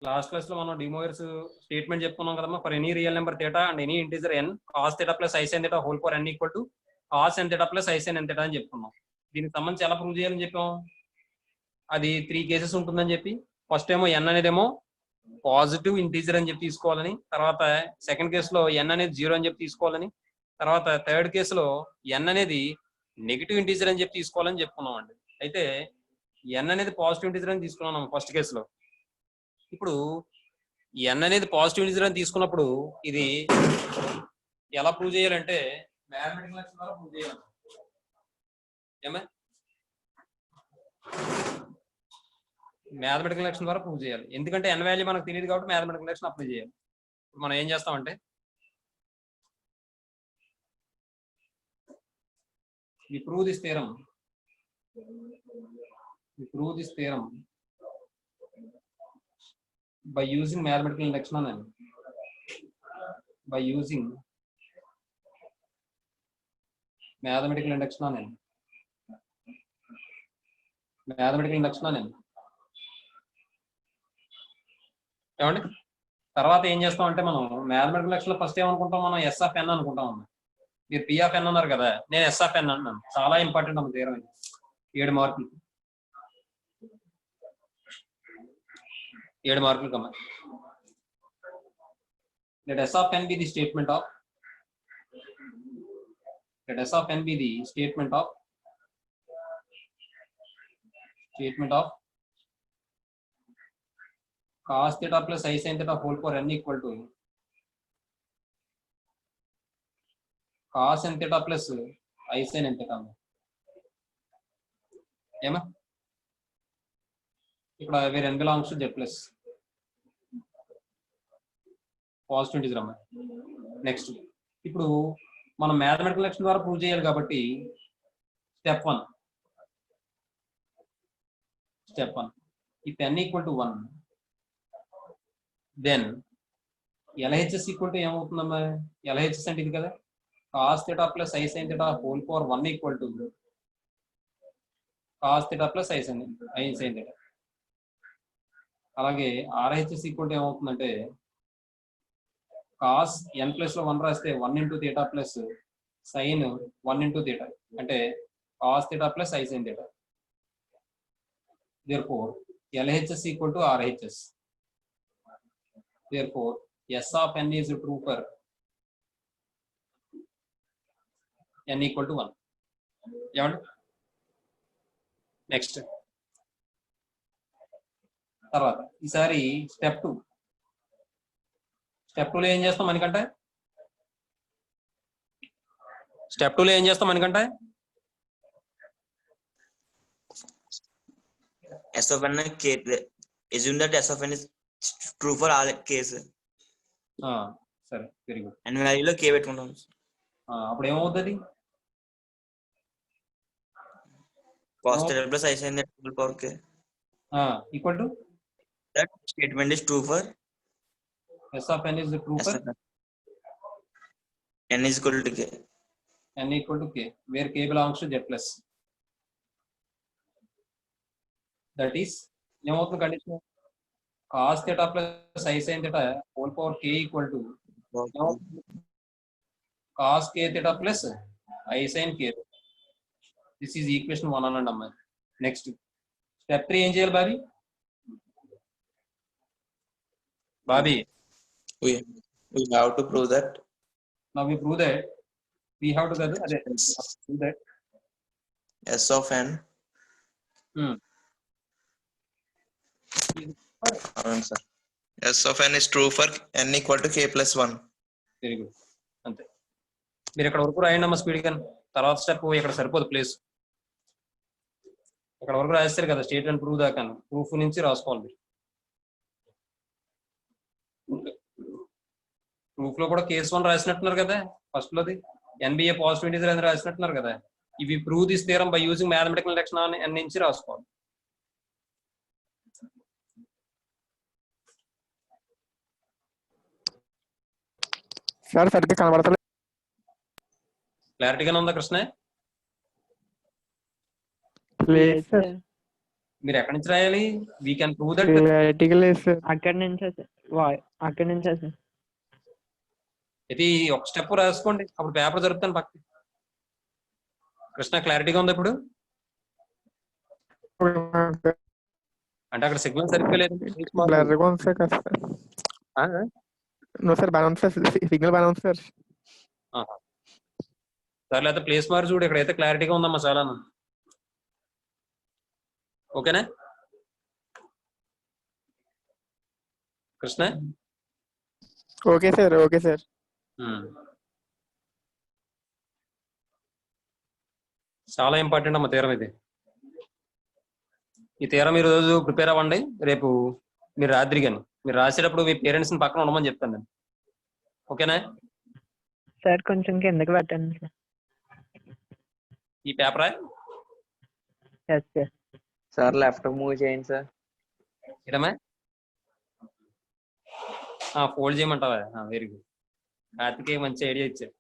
Last class లో మనం డిమోయర్స్ statement చెప్పుకున్నాం కదమ్మా. For any real number theta and any integer n cos θ plus i sin θ whole power n equal to cos n θ plus i sin n θ అని చెప్పుకున్నాం. దీనికి సంబంధించి ఎలా ప్రూవ్ చేయాలని చెప్పాం? అది 3 కేసెస్ ఉంటుందని చెప్పి, ఫస్ట్ ఏమో n అనేదేమో పాజిటివ్ ఇంటీజర్ అని చెప్పి తీసుకోవాలని, తర్వాత సెకండ్ కేసులో n అనేది 0 అని చెప్పి తీసుకోవాలని, తర్వాత థర్డ్ కేసులో n అనేది నెగిటివ్ ఇంటీజర్ అని చెప్పి తీసుకోవాలని చెప్పుకున్నాం అండి. అయితే n అనేది పాజిటివ్ ఇంటీజర్ అని తీసుకున్నాం ఫస్ట్ కేసులో. ఇప్పుడు n అనేది పాజిటివ్ ఇంటీజర్ అని తీసుకున్నప్పుడు ఇది ఎలా ప్రూవ్ చేయాలంటే మ్యాథమెటికల్ ఎక్స్ప్రెషన్ ద్వారా ప్రూవ్ చేయాలి. ఏమే మ్యాథమెటికల్ ఎక్స్ప్రెషన్ ద్వారా ప్రూవ్ చేయాలి. ఎందుకంటే n వాల్యూ మనకు తెలియదు కాబట్టి మ్యాథమెటికల్ ఎక్స్ప్రెషన్ అప్లై చేయాలి. ఇప్పుడు మనం ఏం చేస్తామంటే we prove this theorem by using mathematical induction on n. By using mathematical induction on n. Mathematical induction on n. ఏమండి తర్వాత ఏం చేస్తాం అంటే మనం మ్యాథమెటికల్ ఇండక్షన్ లో ఫస్ట్ ఏమనుకుంటాం, మనం s ఆఫ్ n అనుకుంటాం. మీరు p ఆఫ్ n అన్నారు కదా, నేను s ఆఫ్ n అన్నాను. చాలా ఇంపార్టెంట్ అమ్మ థియరం ఇది. 7 మార్కులు 7 మార్కులు కమ్మ. Let s of n be the statement of cos θ plus i sin θ whole power n equal to cos n θ plus i sin n θ. ఏమా ఇక్కడ where n belongs to z plus positive integer అమ్మా. Next ఇప్పుడు మనం mathematical expression ద్వారా prove చేయాలి కాబట్టి step 1 if n equal to 1 then LHS equal to ఏమవుతుందమ్మా? LHS అంటే ఇది కదా, cos θ plus i sin θ whole power 1 equal to cos θ plus i sin θ. అలాగే RHS equal to ఏమవుతుందంటే cos n ప్లస్ లో 1 రాస్తే 1 into θ ప్లస్ sin 1 into θ అంటే cos θ plus i sin θ. Therefore LHS equal to RHS. Therefore s of n is true for n equal to 1. ఏమండి next తర్వాత ఈసారి step 2 లో ఏం చేస్తాం మనకంటే S of n assume that s of n is true for all cases. సరే very good. n వాల్యూలో k పెట్టుకుంటాం. అప్పుడు ఏమవుతుంది? cos θ plus i sin θ whole power k equal to that statement is true for s of n is true for n is equal to k. n equal to k where k belongs to z plus. That is ఏమవుతుంది condition? cos θ plus i sin θ whole power k equal to cos k θ plus i sin k. This is equation 1 అనండి అమ్మా. Next step 3 ఏం చేయాలి Bobby? We have to prove that. Now we prove that we have to prove that s of n sir. s of n is true for n equal to k plus 1. Very good. అంతే. మీరు ఇక్కడ వరకు రాయండి అమ్మా speed గా. తర్వాత step ఇక్కడ సరిపోదు ప్లేస్. ఇక్కడ వరకు రాస్తారు కదా స్టేట్ అండ్ ప్రూవ్ దాకా. ప్రూఫ్ నుంచి రాసుకోవాలి మీరు. ప్రూఫ్ లో కూడా కేస్ 1 రాసినట్టున్నారు కదా ఫస్ట్ లోది, NBA పాజిటివ్ ఇంటిజర్ అని రాసినట్టున్నారు కదా. ఇవి prove this theorem by using mathematical induction on n నుంచి రాసుకోవాలి. సార్ సరిగ్గా కనబడతలేదు. క్లారిటీగానే ఉందా కృష్ణ? మీరు ఎక్కడి నుంచి రాయాలి? We can prove that theoretical sir. అక్కడి నుంచే సార్, అక్కడి నుంచే సార్. ఇది ఒక స్టెప్ రాసుకోండి, అప్పుడు పేపర్ జరుపుతాను పక్కకి. కృష్ణ క్లారిటీగా ఉంది ఇప్పుడు? అంటే అక్కడ సిగ్నల్ సరిగ్గా లేదు. బ్లర్గా ఉంది సార్ కాస్త. నో సార్, బాగా ఉంది సార్, సిగ్నల్ బాగా ఉంది సార్. సరే అయితే ప్లేస్ మార్ చూడు, ఇక్కడైతే క్లారిటీగా ఉందమ్మా చాలా. ఓకేనా Krishna? Okay sir, okay sir. చాలా ఇంపార్టెంట్ అమ్మ తీరం ఇది. ఈ తీరం ఈ రోజు ప్రిపేర్ అవ్వండి, రేపు మీరు రాత్రి కానీ మీరు రాసేటప్పుడు మీ పేరెంట్స్ని పక్కన ఉండమని చెప్తాను నేను. ఓకేనా సార్? కొంచెం కిందకి పెట్టండి సార్. ఈ పేపరా? Yes sir. Sir left move చేయండి సార్. ఇడమా ఫోల్డ్ చేయమంటావా? వెరీ గుడ్, కార్తికేయ మంచి ఐడియా ఇచ్చారు.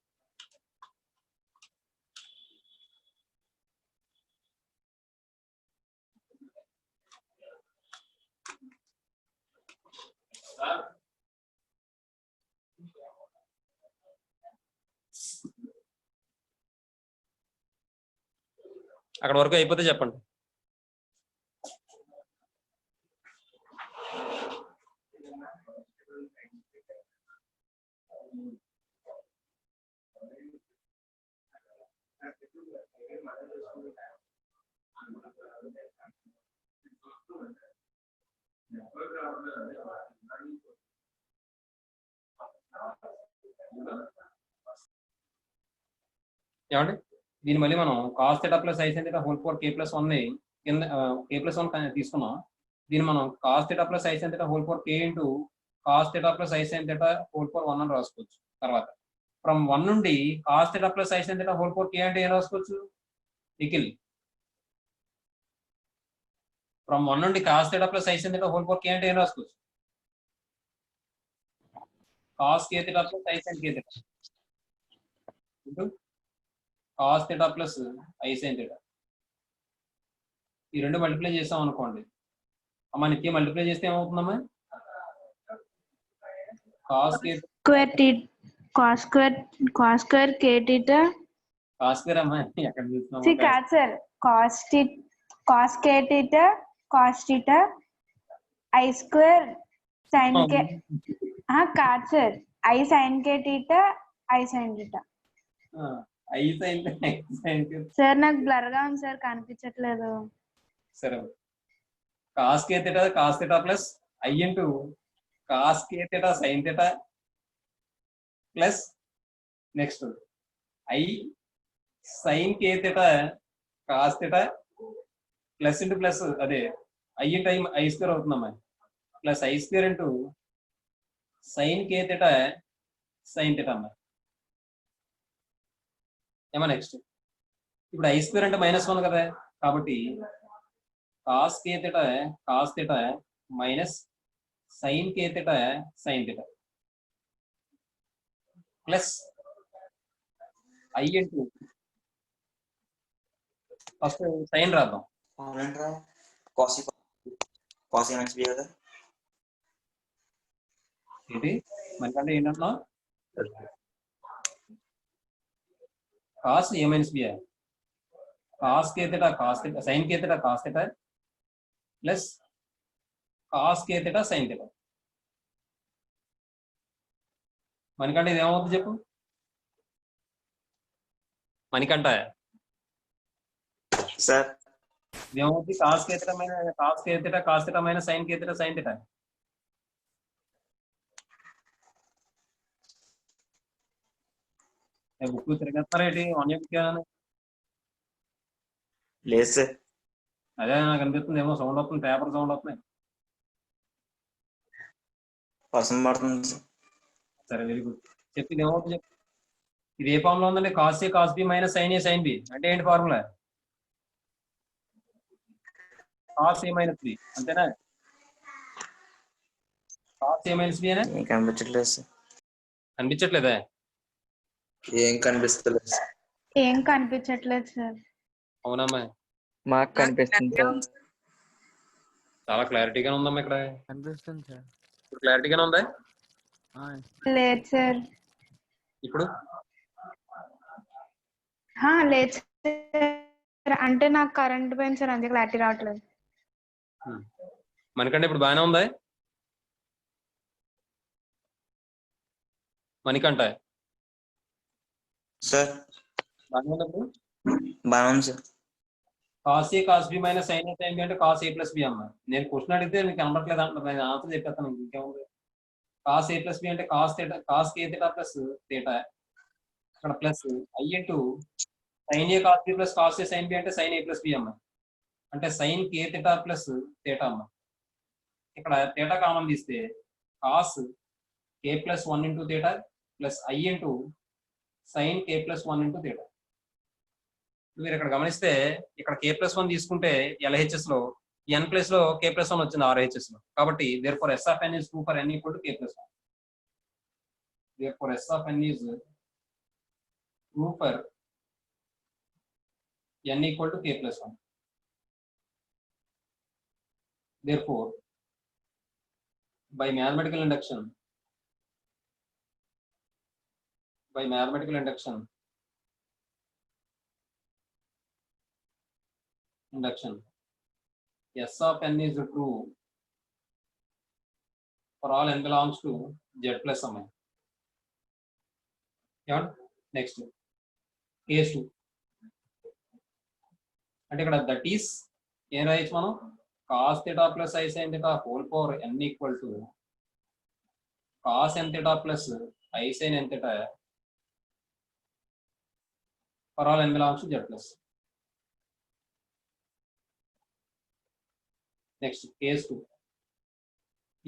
అక్కడ వరకు అయిపోతే చెప్పండి. ఏమండి దీన్ని మళ్ళీ మనం cos theta plus i sin theta whole power k plus 1 ని కింద k ప్లస్ 1 తీసుకున్నాం. దీన్ని మనం cos theta plus i sin theta whole power k into cos theta plus i sin theta whole power 1 అని రాసుకోవచ్చు. తర్వాత ఫ్రమ్ 1 నుండి cos theta plus i sin theta whole power k అంటే ఏం రాసుకోవచ్చు నిఖిల్? ఫ్రమ్ 1 నుండి cos theta plus i sin theta whole power k అంటే ఏం రాసుకోవచ్చు? Cos k theta plus i sin k theta into cos theta plus i sin థీటా. ఈ రెండు మల్టిప్లై చేసాం అనుకోండి అమ్మా, నిత్యం మల్టిప్లై చేస్తే ఏమవుతుందమ్మా? Cos square k theta cos square అమ్మా ఎక్కడ చూస్తున్నాం? కాదు sir, cos k theta cos theta I square sin k కాదు sir, I sin k theta I sin theta. I sin sir నాకు బ్లర్ గా ఉంది సార్, కనిపించట్లేదు. సరే, cos k theta cos theta plus I into cos k theta sin theta plus next i sin k theta cos theta plus into plus అదే i into i square అవుతుందమ్మా, plus i square into sin k theta sin theta అమ్మా. ఏమా next ఇప్పుడు I square అంటే -1 కదా, కాబట్టి cos k theta cos theta minus sin k theta sin theta plus I into first sine రాద్దాం. ఏంటి మనకంటే ఏంటంటున్నా? Cos A minus B, cos k theta cos theta sin k theta cos theta plus cos k theta sin theta. మనకంటే ఇది ఏమవుతుంది చెప్పు మనకంట? Sir ఇదేమవుతుంది? Cos k theta minus cos theta minus sin k theta sin theta. Book తిరగేస్తారా ఏంటి? లేదు sir. అదే నాకు అనిపిస్తుంది, ఏమో సౌండ్ వస్తుంది, పేపర్ సౌండ్ వస్తున్నాయి. వర్షం పడుతుంది సార్. సరే వెరీ గుడ్. చెప్పి ఇది ఏమవుతుంది చెప్పు. ఇది ఏ ఫార్ములా ఉందండి? Cos A cos B minus sine A sine B అంటే ఏంటి formula? Cos A minus B అంతేనా? కాస్ ఏ మైనస్ బి అనే ఏం కనిపించట్లేదు సార్. అనిపించట్లేదా? ఏం కనిపిస్తలేదు సార్. ఏం కనిపించట్లేదు సార్. అవునమ్మా, మాకు కనిపిస్తుంది సార్. చాలా క్లారిటీగా ఉందమ్మా ఇక్కడ. కనిపిస్తుంది సార్. ఇప్పుడు క్లారిటీగానే ఉందా లేదు సార్. ఇప్పుడు? లేదు సార్, అంటే నాకు కరెంట్ పోయింది సార్, అందుకే క్లారిటీ రావట్లేదు. మనకంటే ఇప్పుడు బాగానే ఉందా? మనకంట సార్ బాగానే ఉంది ఇప్పుడు. బాగా ఉంది sir. Cos A cos B minus sine A sine B అంటే కాస్ ఏ ప్లస్ బి అమ్మా. నేను క్వశ్చన్ అడిగితే మీకు కనబడట్లేదు అంటున్నా, నేను ఆన్సర్ చెప్పేస్తాను. ఇంకేముంది? కాస్ ఏ ప్లస్ బి అంటే cos theta, cos k theta plus theta, ఇక్కడ plus I into sine A cos B plus cos A sine B అంటే సైన్ ఏ ప్లస్ బి అమ్మా. అంటే sine k theta plus theta అమ్మా. ఇక్కడ theta common తీస్తే cos k plus 1 into theta plus I into sine k plus 1 into theta. మీరు ఇక్కడ గమనిస్తే ఇక్కడ కే ప్లస్ 1 తీసుకుంటే LHS లో n ప్లేస్ లో కే ప్లస్ 1 వచ్చింది RHS లో. కాబట్టి therefore S of N is true for n equal to K plus 1. Therefore S of N is true for n equal to K plus 1. Therefore by mathematical induction S of n is true for all n belongs to Z plus m. Next case 2 అంటే ఇక్కడ that is ఏం రాయొచ్చు మనం? cos theta plus I sin theta whole power n equal to cos n theta plus I sin n theta for all n belongs to Z plus. Next case 2,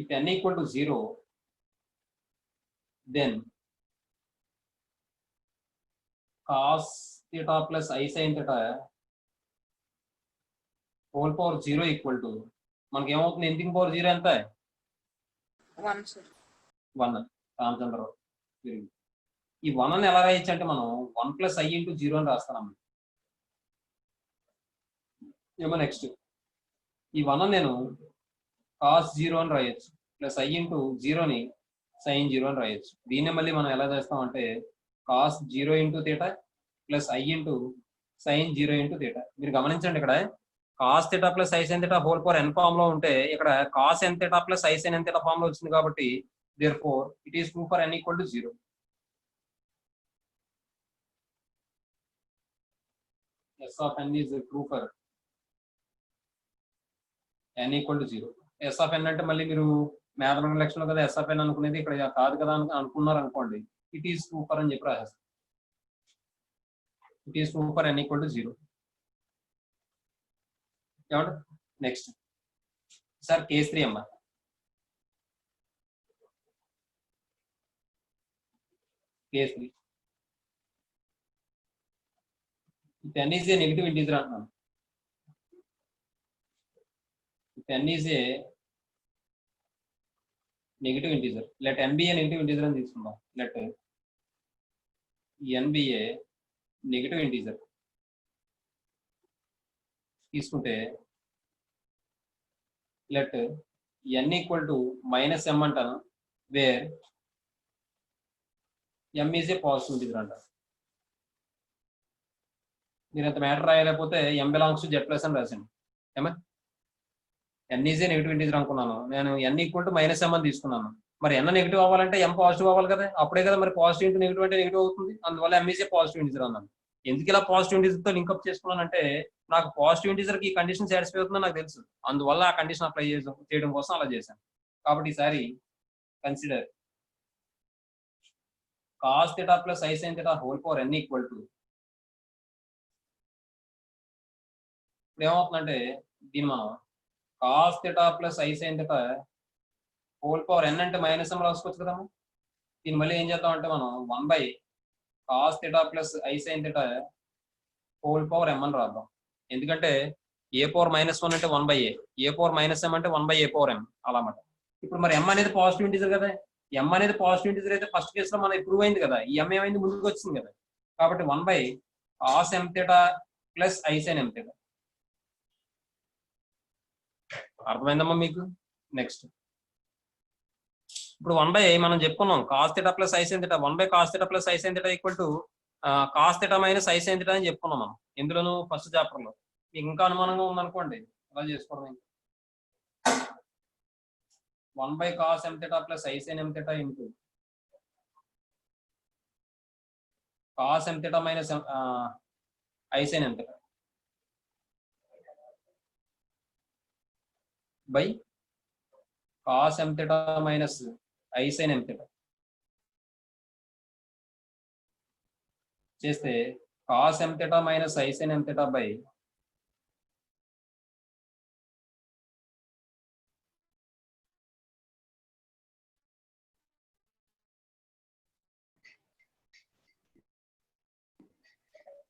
if n equal to 0, then cos theta plus I sin theta whole power 0 equal to మనకి ఏమవుతుంది? ఎందుకు power 0 ఎంత? 1. రామచంద్రరావు ఈ 1 అని ఎలా రాయొచ్చు అంటే మనం 1 ప్లస్ ఐ ఇంటూ 0 అని రాస్తాం ఏమో. నెక్స్ట్ ఈ 1 నేను కాస్ 0 అని రాయొచ్చు ప్లస్ ఐ ఇంటూ 0ని సైన్ 0 అని రాయొచ్చు. దీన్నే మళ్ళీ మనం ఎలా చేస్తాం అంటే cos 0 into theta plus I into sine 0 into theta. మీరు గమనించండి, ఇక్కడ cos theta plus I sine theta whole power n form లో ఉంటే ఇక్కడ cos n theta plus I sine n theta form లో వచ్చింది. కాబట్టి therefore it is true for n equal to 0. S of n is true for n equal to 0. S of n అంటే మళ్ళీ మీరు mathematical lecture లో కదా S of n అనుకునేది, ఇక్కడ కాదు కదా అనుకున్నారు అనుకోండి, ఇట్ ఈస్ ట్రూ ఫర్ అని చెప్పి రాసేస్తాం. It is true for n equal to 0. Next sir case 3 అమ్మా. Case 3 if n is a negative integer అంటున్నాను. if n is a negative integer, let n be a negative integer అని తీసుకుందాం. let n be a negative integer తీసుకుంటే let n equal to minus m అంటాను, where m is a positive integer అంటారు. మీరు అంత matter రాయలేకపోతే m belongs to Z plus అని రాసాను. ఏమా n is a negative integer అనుకున్నాను, నేను n equal to minus m అని తీసుకున్నాను. మరి n నెగిటివ్ అవ్వాలంటే m పాజిటివ్ అవ్వాలి కదా, అప్పుడే కదా మరి పాజిటివ్ ఇంటూ నెగిటివ్ అంటే నెగిటివ్ అవుతుంది. అందువల్ల m is a positive integer అన్నాను. ఎందుకు ఇలా పాజిటివ్ ఇంటిజర్ తో లింక్అప్ చేసుకున్నానంటే నాకు పాజిటివ్ ఇంటిజర్ కి ఈ కండిషన్ సాటిస్ఫై అవుతుందో నాకు తెలుసు, అందువల్ల ఆ కండిషన్ అప్లై చేయడం కోసం అలా చేశాను. కాబట్టి ఈసారి consider cos theta plus I sin theta whole power n equal to, ఇప్పుడు ఏమవుతుందంటే దీన్ని మనం cos theta plus I sin theta whole power n అంటే మైనస్ m రాసుకోవచ్చు కదమ్మా. దీన్ని మళ్ళీ ఏం చేద్దాం అంటే మనం 1 cos theta plus I sin theta whole power m అని రాద్దాం. ఎందుకంటే a పవర్ మైనస్ 1 అంటే 1/a, a power minus m అంటే 1/a పవర్ m అలా అన్నమాట. ఇప్పుడు మరి m అనేది పాజిటివ్ ఇంటిజర్ కదా, m అనేది పాజిటివ్ ఇంటిజర్ అయితే ఫస్ట్ కేసు లో మనం ప్రూవ్ అయింది కదా, ఈ m ఏమైంది ముందుకు వచ్చింది కదా. కాబట్టి 1/cos m theta plus I sin m theta. అర్థమైందమ్మా మీకు? నెక్స్ట్ ఇప్పుడు 1 బై మనం చెప్పుకున్నాం cos theta plus I sine theta 1 by cos theta plus I sine theta equal to cos theta minus I sine theta అని చెప్పుకున్నాం మనం. ఎందులోను first chapter లో. మీకు ఇంకా అనుమానంగా ఉందనుకోండి అలా చేసుకోవడం. 1 by cos M theta plus I sine M theta into cos M theta minus I sine M theta by cos M theta minus I sine M theta చేస్తే cos M theta minus I sine M theta by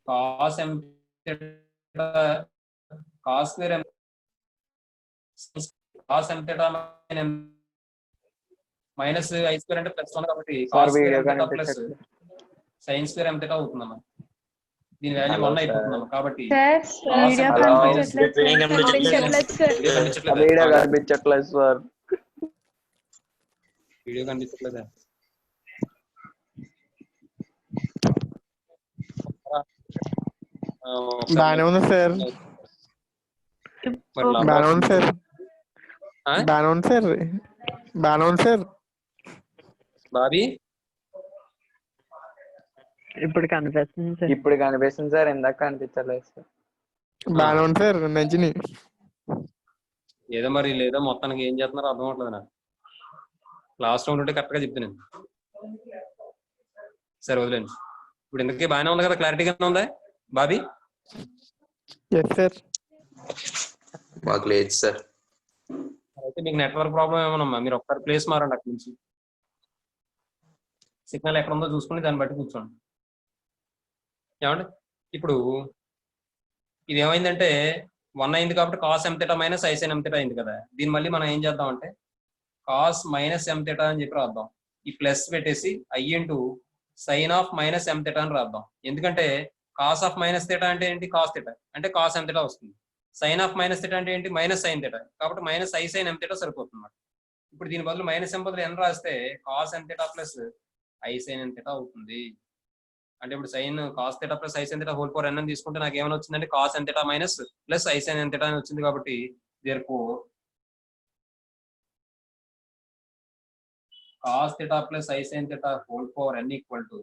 cos M theta cos square m cos M theta minus i square అంటే plus 1 కాబట్టి cos square m theta plus sine square m theta అవుతుందమ్మా. దీని value Hello, 1 sir. అయిపోతుందమ్మా. కాబట్టి sir Cos video and theta minus కనిపించట్లేదు sir. Video కనిపించట్లేదా? Video కనిపించట్లేదు sir. Video కనిపించట్లేదా? బాగానే ఉంది సార్. మరి బాగానే ఉంది సార్. ఆ? బాగానే ఉంది సార్. బాగానే ఉంది సార్. బాబీ ఇప్పుడు కనిపిస్తుంది సార్. ఇప్పుడు కనిపిస్తుంది సార్, ఇందాక కనిపించలేదు సార్. బాగానే ఉంది సార్. నంజిని ఏదో మరి లేదో మొత్తానికి ఏం చేస్తున్నారో అర్థం అవట్లేదు నాకు. లాస్ట్ రౌండ్ ఉంటే కరెక్ట్ గా చెప్తాను. సరే వదిలేండి. ఇప్పుడు ఇందుకే బాగానే ఉంది కదా, క్లారిటీగానే ఉందా బాబీ? Yes sir. మాకు లేదు సార్. అయితే మీకు నెట్వర్క్ ప్రాబ్లం ఏమోనమ్మా. మీరు ఒక్కసారి ప్లేస్ మారండి అక్కడి నుంచి. సిగ్నల్ ఎక్కడ ఉందో చూసుకుని దాన్ని బట్టి కూర్చోండి. ఏమండి ఇప్పుడు ఇది ఏమైందంటే 1 అయింది కాబట్టి cos M theta minus I sine M theta అయింది కదా. దీన్ని మళ్ళీ మనం ఏం చేద్దాం అంటే కాస్ మైనస్ ఎం థీటా అని చెప్పి రాద్దాం. ఈ ప్లస్ పెట్టేసి i into sine of minus m theta అని రాద్దాం. ఎందుకంటే కాస్ ఆఫ్ మైనస్ థీటా అంటే ఏంటి? కాస్ థీటా అంటే కాస్ ఎం థీటా వస్తుంది. సైన్ ఆఫ్ మైనస్ థీటా అంటే ఏంటి? Minus sine theta. కాబట్టి minus I sine M theta సరిపోతుంది అన్నమాట. ఇప్పుడు దీని బదులు మైనస్ ఎం బదులు ఎన్ రాస్తే cos M theta plus I sine M theta అవుతుంది. అంటే ఇప్పుడు sine cos theta plus I sine theta whole power n అని తీసుకుంటే నాకు ఏమైనా వచ్చిందంటే cos N theta minus plus I sine N theta అని వచ్చింది. కాబట్టి therefore cos theta plus I sine theta whole power N equal to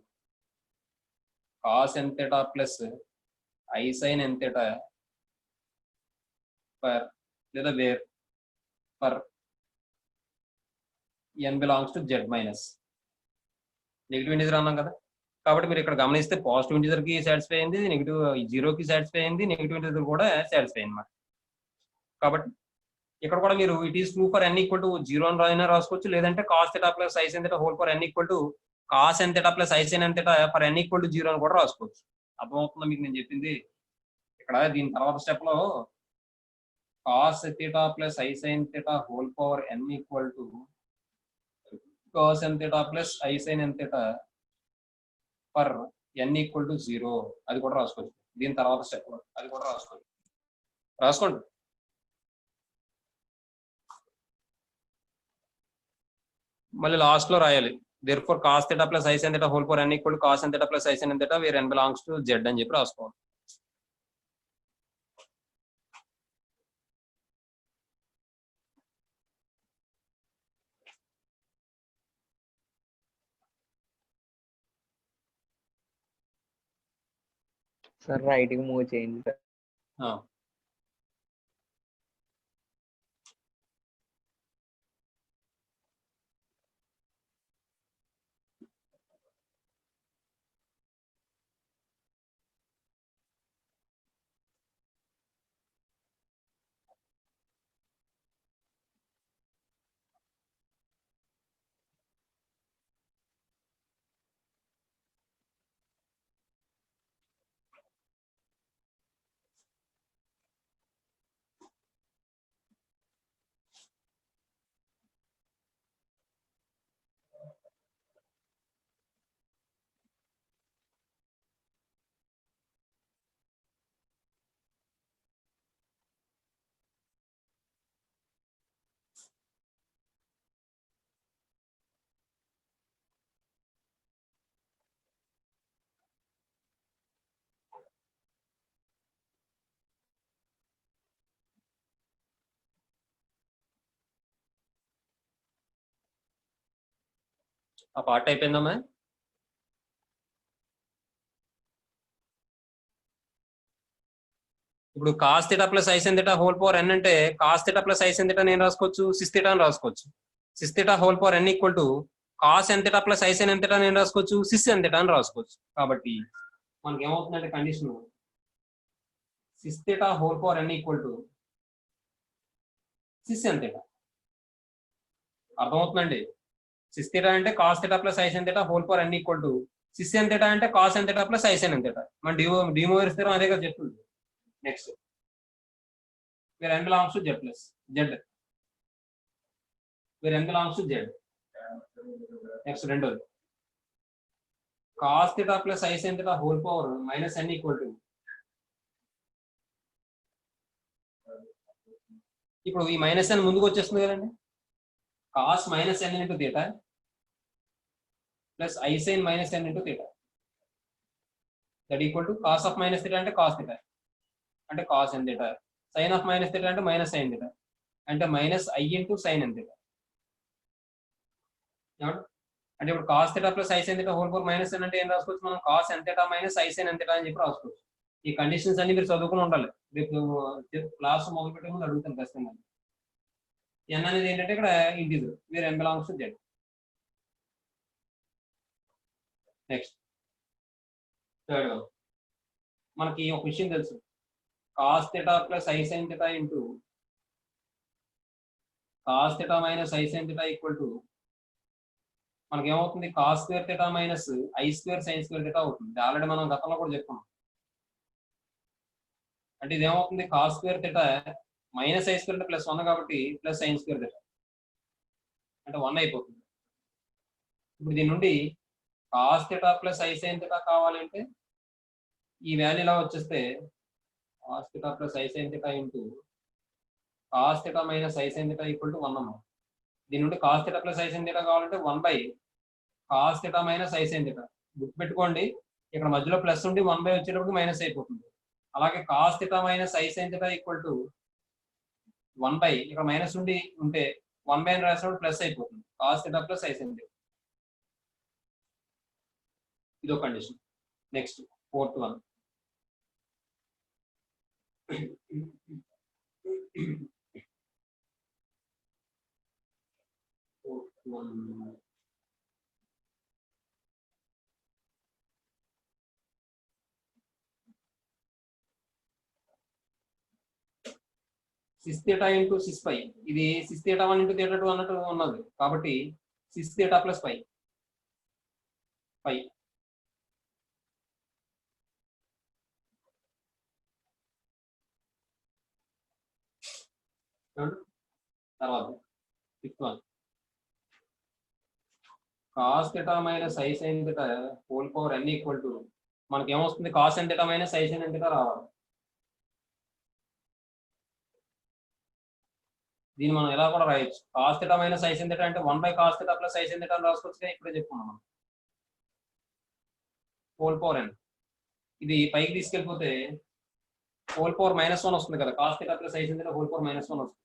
cos N theta plus I sine N theta for లేదా where for n belongs to Z minus. Negative integer అన్నాం కదా. కాబట్టి మీరు ఇక్కడ గమనిస్తే పాజిటివ్ ఇంటిజర్ కి satisfy అయింది, negative జీరోకి సాటిస్ఫై అయింది, నెగిటివ్ ఇంటిజర్ కూడా సాటిస్ఫై అన్నమాట. కాబట్టి ఇక్కడ కూడా మీరు it is true for N equal to 0 అని అయినా రాసుకోవచ్చు, లేదంటే cos theta plus I sine theta whole for N equal to cos N theta plus I sine N theta for N equal to 0 అని కూడా రాసుకోవచ్చు. అర్థమవుతుందా మీకు నేను చెప్పింది? ఇక్కడ దీని తర్వాత స్టెప్ లో cos theta plus I sine theta whole power N equal to cos N theta plus I sine N theta for N equal to 0 అది కూడా రాసుకోవచ్చు. దీని తర్వాత స్టెప్ అది కూడా రాసుకోండి. మళ్ళీ లాస్ట్ లో రాయాలి therefore cos theta plus I sine theta whole power N equal to cos N theta plus I sine N theta where n belongs to Z అని చెప్పి రాసుకోవాలి. సార్ రైట్ కి మూవ్ చేయండి సార్. ఆ పార్ట్ అయిపోయిందమ్మా. ఇప్పుడు cos theta plus i sin theta whole power ఎన్ అంటే cos theta plus i sin theta నేను రాసుకోవచ్చు, సిస్ థీటా అని రాసుకోవచ్చు. Cis theta whole power N equal to cos N theta plus i sin N theta నేను రాసుకోవచ్చు, sys n theta అని రాసుకోవచ్చు. కాబట్టి మనకి ఏమవుతుందంటే condition cis theta whole power N equal to cis n theta. అర్థమవుతుందండి? సిస్ థీటా అంటే cos theta plus i sin theta whole power N equal to cis n theta అంటే cos N theta plus i sin N theta. మన De Moivre స్థిరం అదే కదా చెప్తుంది. Next where n belongs to z plus z, where n belongs to z. Next రెండోది cos theta plus i sin theta whole power minus n equal to, ఇప్పుడు ఈ minus n ముందుకు వచ్చేస్తుంది కదండి, cos minus n into theta plus i sin minus n into theta that equal to cos of minus theta అంటే cos theta అంటే cos n theta, sin of minus theta అంటే minus sin theta అంటే minus i into sin n theta. అంటే ఇప్పుడు cos theta plus i sin theta whole power minus n అంటే ఏం రాసుకోవచ్చు మనం, cos n theta minus i sin n theta అని చెప్పి రాసుకోవచ్చు. ఈ కండిషన్స్ అన్ని మీరు చదువుకుని ఉండాలి, రేపు క్లాస్ మొదలు పెట్టే ముందు అడుగుతాను ఖచ్చితంగా. n అనేది ఏంటంటే ఇక్కడ integer, where n belongs to z. Next third one, మనకి ఒక విషయం తెలుసు, cos theta plus i sin theta into cos theta minus i sin theta equal to మనకి ఏమవుతుంది, cos square theta minus i square sin square theta అవుతుంది. Already మనం గతంలో కూడా చెప్పుకున్నాం. అంటే ఇది ఏమవుతుంది, cos square theta minus i square plus 1 కాబట్టి ప్లస్ sin square theta అంటే 1 అయిపోతుంది. ఇప్పుడు దీని నుండి cos theta plus i sin theta కావాలంటే ఈ వాల్యూ ఇలా వచ్చేస్తే cos theta plus i sin theta into cos theta minus i sin theta equal to 1 అమ్మ. దీని నుండి cos theta plus i sin theta కావాలంటే 1 by cos theta minus i sin theta. గుర్తుపెట్టుకోండి, ఇక్కడ మధ్యలో ప్లస్ ఉండి 1 by వచ్చేటప్పుడు మైనస్ అయిపోతుంది. అలాగే cos theta minus i sin theta equal to 1 by ఇక్కడ మైనస్ ఉండి ఉంటే 1 by అని రాసినప్పుడు ప్లస్ అయిపోతుంది, cos theta plus i sin theta. ఇదో condition. Next fourth one, cis theta into cis pi. ఇది సిస్ థీటా 1 ఇంటూ థీటా 2 అన్నట్టు ఉన్నది కాబట్టి సిస్ థీటా ప్లస్ పై పై. తర్వాత fifth one, cos theta minus i sin theta whole power n equal to మనకి ఏమొస్తుంది, cos n theta minus i sin n theta రావాలి. దీన్ని మనం ఎలా కూడా రాయొచ్చు, cos theta minus i sin theta అంటే 1 by cos theta plus i sin theta అని రాసుకోవచ్చు. ఇప్పుడే చెప్పుకున్నాం మనం whole power n. ఇది పైకి తీసుకెళ్ళిపోతే whole power minus 1 వస్తుంది కదా, cos theta plus i sin theta whole power minus 1 వస్తుంది.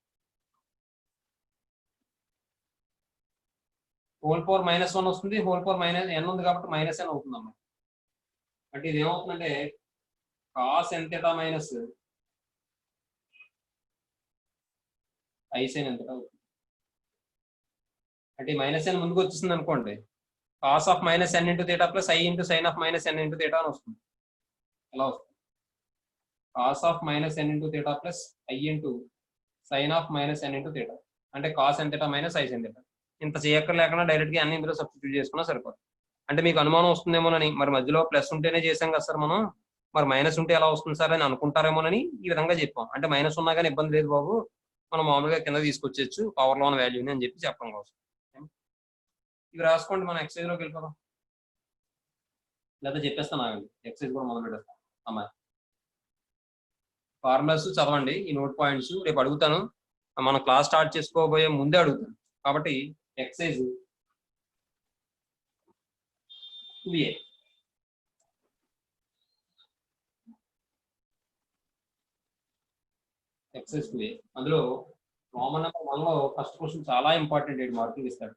హోల్ పవర్ మైనస్ 1 వస్తుంది, హోల్ పవర్ మైనస్ n ఉంది కాబట్టి మైనస్ n అవుతుంది అన్నమాట. అంటే ఇది ఏమవుతుందంటే cos n theta minus i sin n theta అవుతుంది. అంటే మైనస్ n ముందుకు వచ్చేసింది అనుకోండి, cos of minus n into theta plus i into sin of minus n into theta అని వస్తుంది. ఎలా వస్తుంది, cos of minus n into theta plus i into sin of minus n into theta అంటే cos n theta minus i sin theta. ఇంత చేయక్కర్ లేకుండా direct గా అన్ని ఇందులో సబ్స్టిట్యూట్ చేసుకున్నా సరిపోతుంది. అంటే మీకు అనుమానం వస్తుందేమోనని, మరి మధ్యలో ప్లస్ ఉంటేనే చేసాం కదా సార్ మనం, మరి మైనస్ ఉంటే ఎలా వస్తుంది సార్ అని అనుకుంటారేమోనని ఈ విధంగా చెప్పాం. అంటే మైనస్ ఉన్నా కానీ ఇబ్బంది లేదు బాబు, మనం మామూలుగా కింద తీసుకొచ్చేచ్చు పవర్ లోన్ వాల్యూని అని చెప్పి చెప్పడం కోసం. ఇవి రాసుకోండి, మనం ఎక్సైజ్ లోకి వెళ్ళిపోదాం. లేదా చెప్పేస్తాను ఆగండి, ఎక్సైజ్ కూడా మొదలు పెట్టేస్తాను. అమ్మాయి ఫార్ములాస్ చదవండి, ఈ నోట్ పాయింట్స్ రేపు అడుగుతాను, మనం క్లాస్ స్టార్ట్ చేసుకోబోయే ముందే అడుగుతాను. కాబట్టి ఎక్సైజ్ 2A, ఎక్సైజ్ 2A అందులో కామన్ నెంబర్ 1 లో ఫస్ట్ క్వశ్చన్ చాలా ఇంపార్టెంట్, 8 మార్కులు ఇస్తాడు.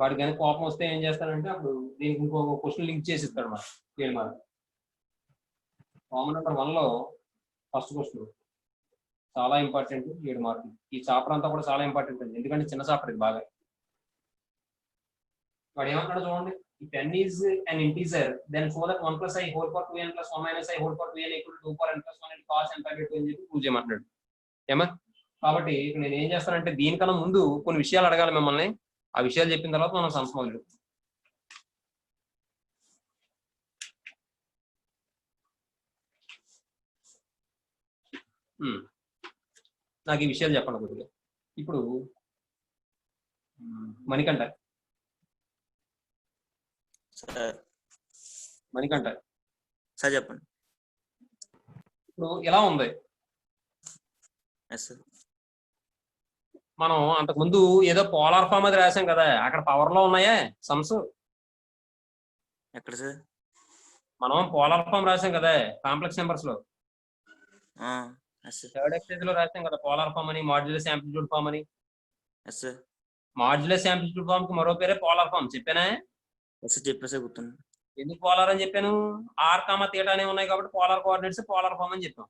వాడికి కానీ కోపం వస్తే ఏం చేస్తానంటే అప్పుడు దీనికి ఇంకో క్వశ్చన్ లింక్ చేసి ఇస్తాడు మన ఏడు మార్క్. కామన్ నెంబర్ 1లో ఫస్ట్ క్వశ్చన్ చాలా ఇంపార్టెంట్, 7 మార్కులు. ఈ చాప్టర్ అంతా కూడా చాలా ఇంపార్టెంట్ అండి, ఎందుకంటే చిన్న చాప్టర్ ఇది బాగా. వాడు ఏమంటాడు చూడండి, if n is an integer then show that 1 plus I whole power 2n plus 1 minus I whole power 2n equal to 2 power n plus 1 and cos n by 2 అని చెప్పి ప్రూవ్ చేయమంటున్నాడు. ఏమా? కాబట్టి ఇక్కడ నేను ఏం చేస్తానంటే దీనికన్నా ముందు కొన్ని విషయాలు అడగాలి మిమ్మల్ని. ఆ విషయాలు చెప్పిన తర్వాత మనం సమ్స్ మొదలు. నాకు ఈ విషయాలు చెప్పండి కొద్దిగా. ఇప్పుడు మణికంఠ సార్ చెప్పండి. ఇప్పుడు ఎలా ఉంది, మనం అంతకుముందు ఏదో పోలార్ ఫామ్ అది రాసాం కదా, అక్కడ పవర్ లో ఉన్నాయా సమ్స్? ఎక్కడ సార్? మనం పోలార్ ఫామ్ రాసాం కదా కాంప్లెక్స్ నెంబర్స్ లో, థర్డ్ ఎక్సైజ్ లో రాసాం కదా పోలార్ ఫామ్ అని, మాడ్యులస్ యాంప్లిట్యూడ్ ఫామ్ అని. మాడ్యులస్ యాంప్లిట్యూడ్ ఫామ్ కి మరో పేరే పోలార్ ఫామ్. చెప్పానా? చెప్పేసా గుర్తుంది. ఎందుకు పోలార్ అని చెప్పాను? ఆర్ కామా తీటా అనే ఉన్నాయి కాబట్టి పోలార్ కోఆర్డినేట్స్ పోలార్ ఫామ్ అని చెప్పాం.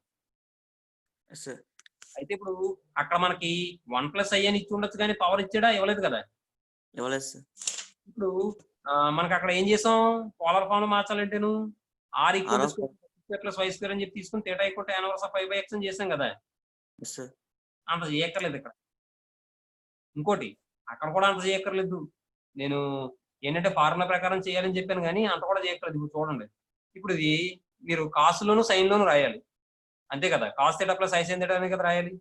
అయితే ఇప్పుడు అక్కడ మనకి 1 plus I అని ఇచ్చి ఉండొచ్చు కానీ పవర్ ఇచ్చాడా? ఇవ్వలేదు కదా. ఇవ్వలేదు సార్. ఇప్పుడు మనకి అక్కడ ఏం చేసాం, పోలార్ ఫామ్ లో మార్చాలంటేను r equal plus y square అని చెప్పి తీసుకుని theta equal to tan inverse of 5/x అని చేసాం కదా. అంత చేయక్కర్లేదు ఇక్కడ. ఇంకోటి అక్కడ కూడా అంత చేయక్కర్లేదు, నేను ఏంటంటే ఫార్ములా ప్రకారం చేయాలని చెప్పాను కానీ అంత కూడా చేయక్కర్లేదు. ఇప్పుడు చూడండి, ఇప్పుడు ఇది మీరు కాసులోను సైన్ లోను రాయాలి అంతే కదా. Cos theta plus I sine theta అనే కదా రాయాలి,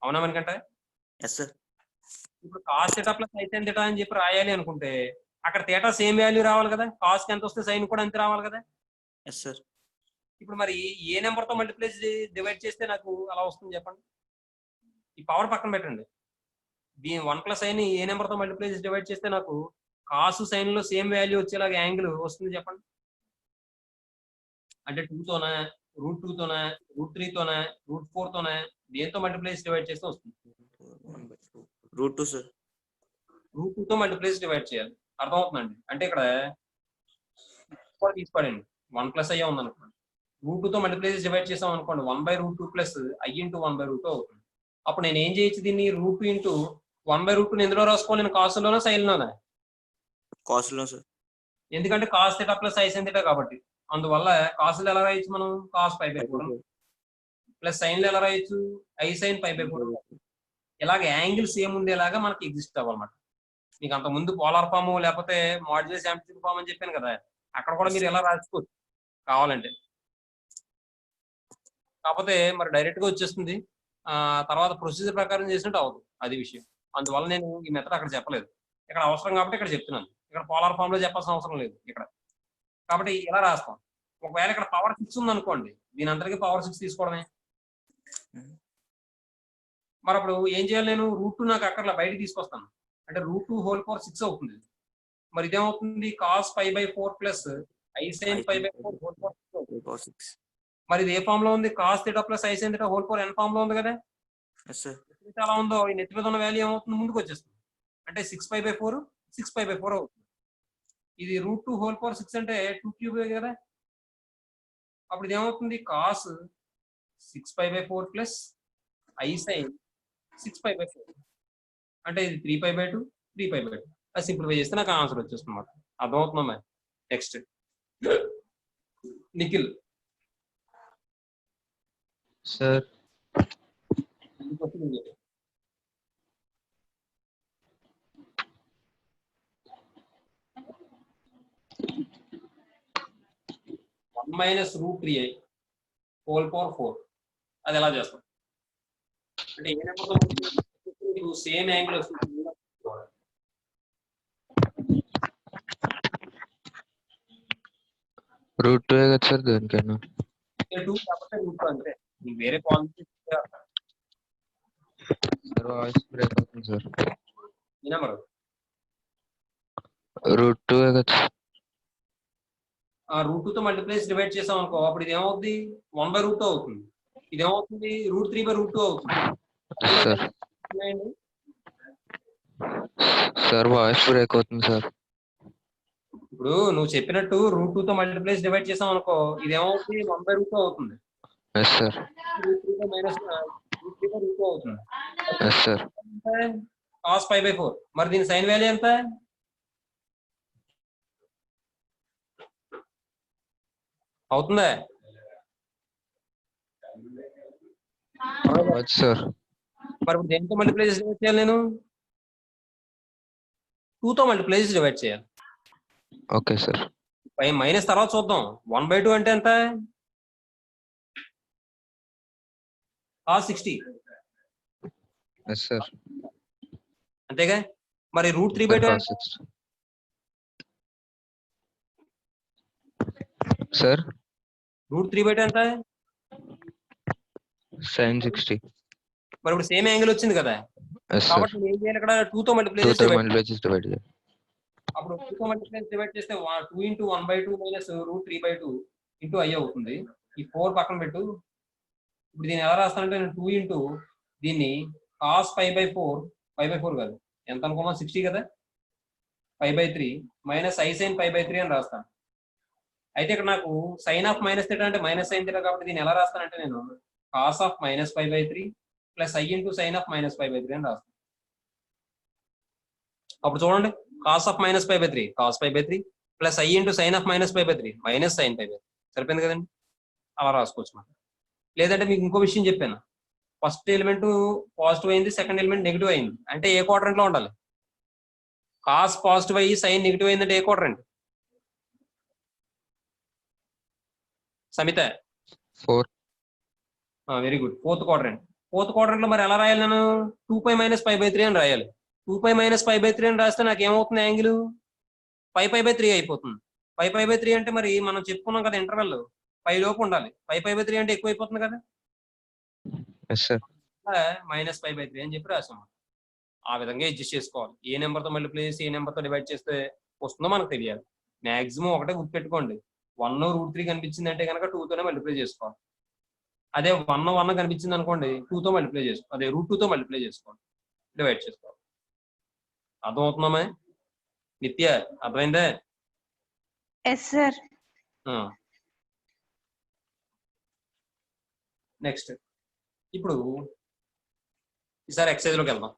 అవునా మనకంటే? ఇప్పుడు cos theta plus I sine theta అని చెప్పి రాయాలి అనుకుంటే అక్కడ థీటా సేమ్ వాల్యూ రావాలి కదా, కాస్ కి ఎంత వస్తే సైన్ కూడా అంతే రావాలి కదా. ఇప్పుడు మరి ఏ నెంబర్ తో మల్టిప్లై డివైడ్ చేస్తే నాకు అలా వస్తుంది చెప్పండి. ఈ పవర్ పక్కన పెట్టండి, దీని 1 plus I ని ఏ నెంబర్ తో మల్టిప్లై డివైడ్ చేస్తే నాకు కాసు సైన్ లో సేమ్ వాల్యూ వచ్చేలాగా యాంగిల్ వస్తుంది చెప్పండి. అంటే 2 తోనా, √2 తోనా, √3 తోనా, √4 తోనా, దేంతో మల్టిప్లై డివైడ్ చేస్తే వస్తుంది? √2 సార్. √2 తో మల్టిప్లై డివైడ్ చేయాలి, అర్థమవుతుందండి? అంటే ఇక్కడ తీసుకోండి 1 plus I ఉంది అనుకోండి, √2 తో మల్టిప్లై డివైడ్ చేసాం అనుకోండి 1/√2 ప్లస్ I ఇంటూ 1/√2 అవుతుంది. అప్పుడు నేను ఏం చేయొచ్చు, దీన్ని √2 ఇంటూ 1/√2 ఎందులో రాసుకోవాలి, నేను కాసులోనా సైన్లోనా? కాసులో సార్. ఎందుకంటే cos theta plus I sine theta కాబట్టి. అందువల్ల కాసులు ఎలా రాయొచ్చు మనం, కాస్ π/4 ప్లస్ సైన్లు ఎలా రాయొచ్చు, ఐ సైన్ π/4. ఇలాగ యాంగిల్ సేమ్ ఉండేలాగా మనకి ఎగ్జిస్ట్ అవ్వాలన్నమాట. మీకు అంత ముందు పోలార్ ఫామ్ లేకపోతే మాడ్యులస్ యాంప్లిట్యూడ్ ఫామ్ అని చెప్పాను కదా, అక్కడ కూడా మీరు ఎలా రాసుకోవచ్చు కావాలంటే. కాకపోతే మరి డైరెక్ట్ గా వచ్చేస్తుంది, తర్వాత ప్రొసీజర్ ప్రకారం చేసినట్టు అవ్వదు, అది విషయం. అందువల్ల నేను ఈ మెథడ్ అక్కడ చెప్పలేదు, ఇక్కడ అవసరం కాబట్టి ఇక్కడ చెప్తున్నాను. ఇక్కడ పోలార్ ఫామ్ లో చెప్పాల్సిన అవసరం లేదు ఇక్కడ. కాబట్టి ఇలా రాస్తాం. ఒకవేళ ఇక్కడ పవర్ 6 ఉంది అనుకోండి, దీని అందరికీ పవర్ 6 తీసుకోవడమే. మరి అప్పుడు ఏం చేయాలి, నేను √2 నాకు అక్కడ బయటకు తీసుకొస్తాను, అంటే √2 హోల్ పవర్ 6 అవుతుంది. మరి ఇదేమవుతుంది, cos π/4 plus I sine π/4 whole power 6. మరి ఇది ఏ ఫామ్ లో ఉంది, cos theta plus I sine theta whole power n form లో ఉంది కదా. ఎలా ఉందో ఈ నెత్తి మీద ఉన్న వాల్యూ ఏమవుతుంది, ముందుకు వచ్చేస్తుంది. అంటే 6π/4 6π/4 అవుతుంది. ఇది √2 హోల్ పవర్ 6 అంటే 2³ కదా. అప్పుడు ఇది ఏమవుతుంది, కాస్ 6π/4 ప్లస్ ఐ సైన్ 6π/4 అంటే ఇది 3π/2 3π/2. అది సింప్లిఫై చేస్తే నాకు ఆన్సర్ వచ్చేస్తుంది అన్నమాట. అర్థమవుతుందా? Next Nikhil sir. -√3i whole power 4 అది ఎలా చేస్తాం అంటే ఏ నెంబర్ సేమ్ యాంగిల్ వస్తుంది. √2 కదా సార్ దేనికైనా? 2 కాబట్టి √2 అంతే, వేరే పాయింట్ వాయిస్ బ్రేక్ అవుతుంది సార్. ఈ నెంబర్ √2 కదా. √2 తో మల్టిప్లై డివైడ్ చేసాం అనుకో, అప్పుడు ఇది ఏమవుతుంది, 1/√2 అవుతుంది. ఇది ఏమవుతుంది, √3/√2 అవుతుంది. సార్ వాయిస్ బ్రేక్ అవుతుంది సార్. ఇప్పుడు నువ్వు చెప్పినట్టు √2 తో మల్టిప్లై డివైడ్ చేసాం అనుకో, ఇదేమవుతుంది 1/√2 అవుతుంది. Yes sir. √3 మైనస్ √3 అవుతుంది. Yes sir. cos π/4. మరి దీని సైన్ వాల్యూ ఎంత? అవుతుందా? అవ్వచ్చు సార్. మరి ఇప్పుడు దేంతో మల్టిప్లై చేసి డివైడ్ చేయాలి నేను? 2 తో మల్టిప్లై చేసి డివైడ్ చేయాలి. Okay sir. మైనస్ తర్వాత చూద్దాం. 1/2 అంటే ఎంత? cos 60. Yes sir. అంతేగా? మరి √3/2 సార్. √3/2 ఎంత? sin 60. మరి ఇప్పుడు సేమ్ యాంగిల్ వచ్చింది కదా, ఎస్ సార్. కాబట్టి నేను ఏం చేయాలి ఇక్కడ? 2 తో మల్టిప్లై 2 చేసి తో divide మల్టిప్లై చేసి డివైడ్ చేయాలి. అప్పుడు 2 తో మల్టిప్లై చేసి డివైడ్ చేస్తే 2 × 1/2 మైనస్ √3/2 ఇంటూ i అవుతుంది. ఈ 4 పక్కన పెట్టు. ఇప్పుడు దీన్ని ఎలా రాస్తానంటే నేను 2 ఇంటూ దీన్ని cos π/4 కాదు, ఎంత అనుకున్నాం? 60 కదా, π/3 మైనస్ i sin π/3 అని రాస్తాను. అయితే ఇక్కడ నాకు సైన్ ఆఫ్ మైనస్ థీటా అంటే మైనస్ సైన్ థీటా, కాబట్టి దీన్ని ఎలా రాస్తానంటే నేను cos of minus π/3 plus i into sine of minus π/3 అని రాస్తాను. అప్పుడు చూడండి, cos of minus π/3 cos π/3 plus i into sine of minus π/3 minus sine π/3. సరిపోయింది కదండి? అలా రాసుకోవచ్చు మనం. లేదంటే మీకు ఇంకో విషయం చెప్పాను, ఫస్ట్ ఎలిమెంట్ పాజిటివ్ అయింది, సెకండ్ ఎలిమెంట్ నెగిటివ్ అయింది అంటే ఏ క్వాడ్రంట్ లో ఉండాలి? cos పాజిటివ్ అయ్యి సైన్ నెగిటివ్ అయిందంటే ఏ quadrant? Samitha 4. Very good, fourth quadrant. Fourth quadrant లో మరి ఎలా రాయాలి నేను? 2π మైనస్ π/3 అని రాయాలి. 2π మైనస్ π/3 అని రాస్తే నాకు ఏమవుతుంది? యాంగిల్ π/3 అయిపోతుంది. π/3 అంటే మరి మనం చెప్పుకున్నాం కదా ఇంటర్వెల్, పై లోపు ఉండాలి. π/3 అంటే ఎక్కువ అయిపోతుంది కదా, ఎస్ సార్. మైనస్ π/3 అని చెప్పి రాసాం. ఆ విధంగా అడ్జస్ట్ చేసుకోవాలి. ఏ నెంబర్ తో మల్టిప్లై చేసి ఏ నెంబర్ తో డివైడ్ చేస్తే వస్తుందో మనకు తెలియాలి. మాక్సిమం ఒకటే గుర్తుపెట్టుకోండి, 1 √3 కనిపించింది అంటే కనుక 2 తోనే మల్టిప్లై చేసుకోవాలి. అదే 1 కనిపించింది అనుకోండి, 2 తో మల్టిప్లై చేసుకోవాలి, అదే √2 తో మల్టిప్లై చేసుకోవాలి, డివైడ్ చేసుకోవాలి. అర్థమవుతున్నామా నిత్య? అర్థమైందే? Yes sir. నెక్స్ట్ ఇప్పుడు ఈసారి ఎక్సైజ్ లోకి వెళ్దాం.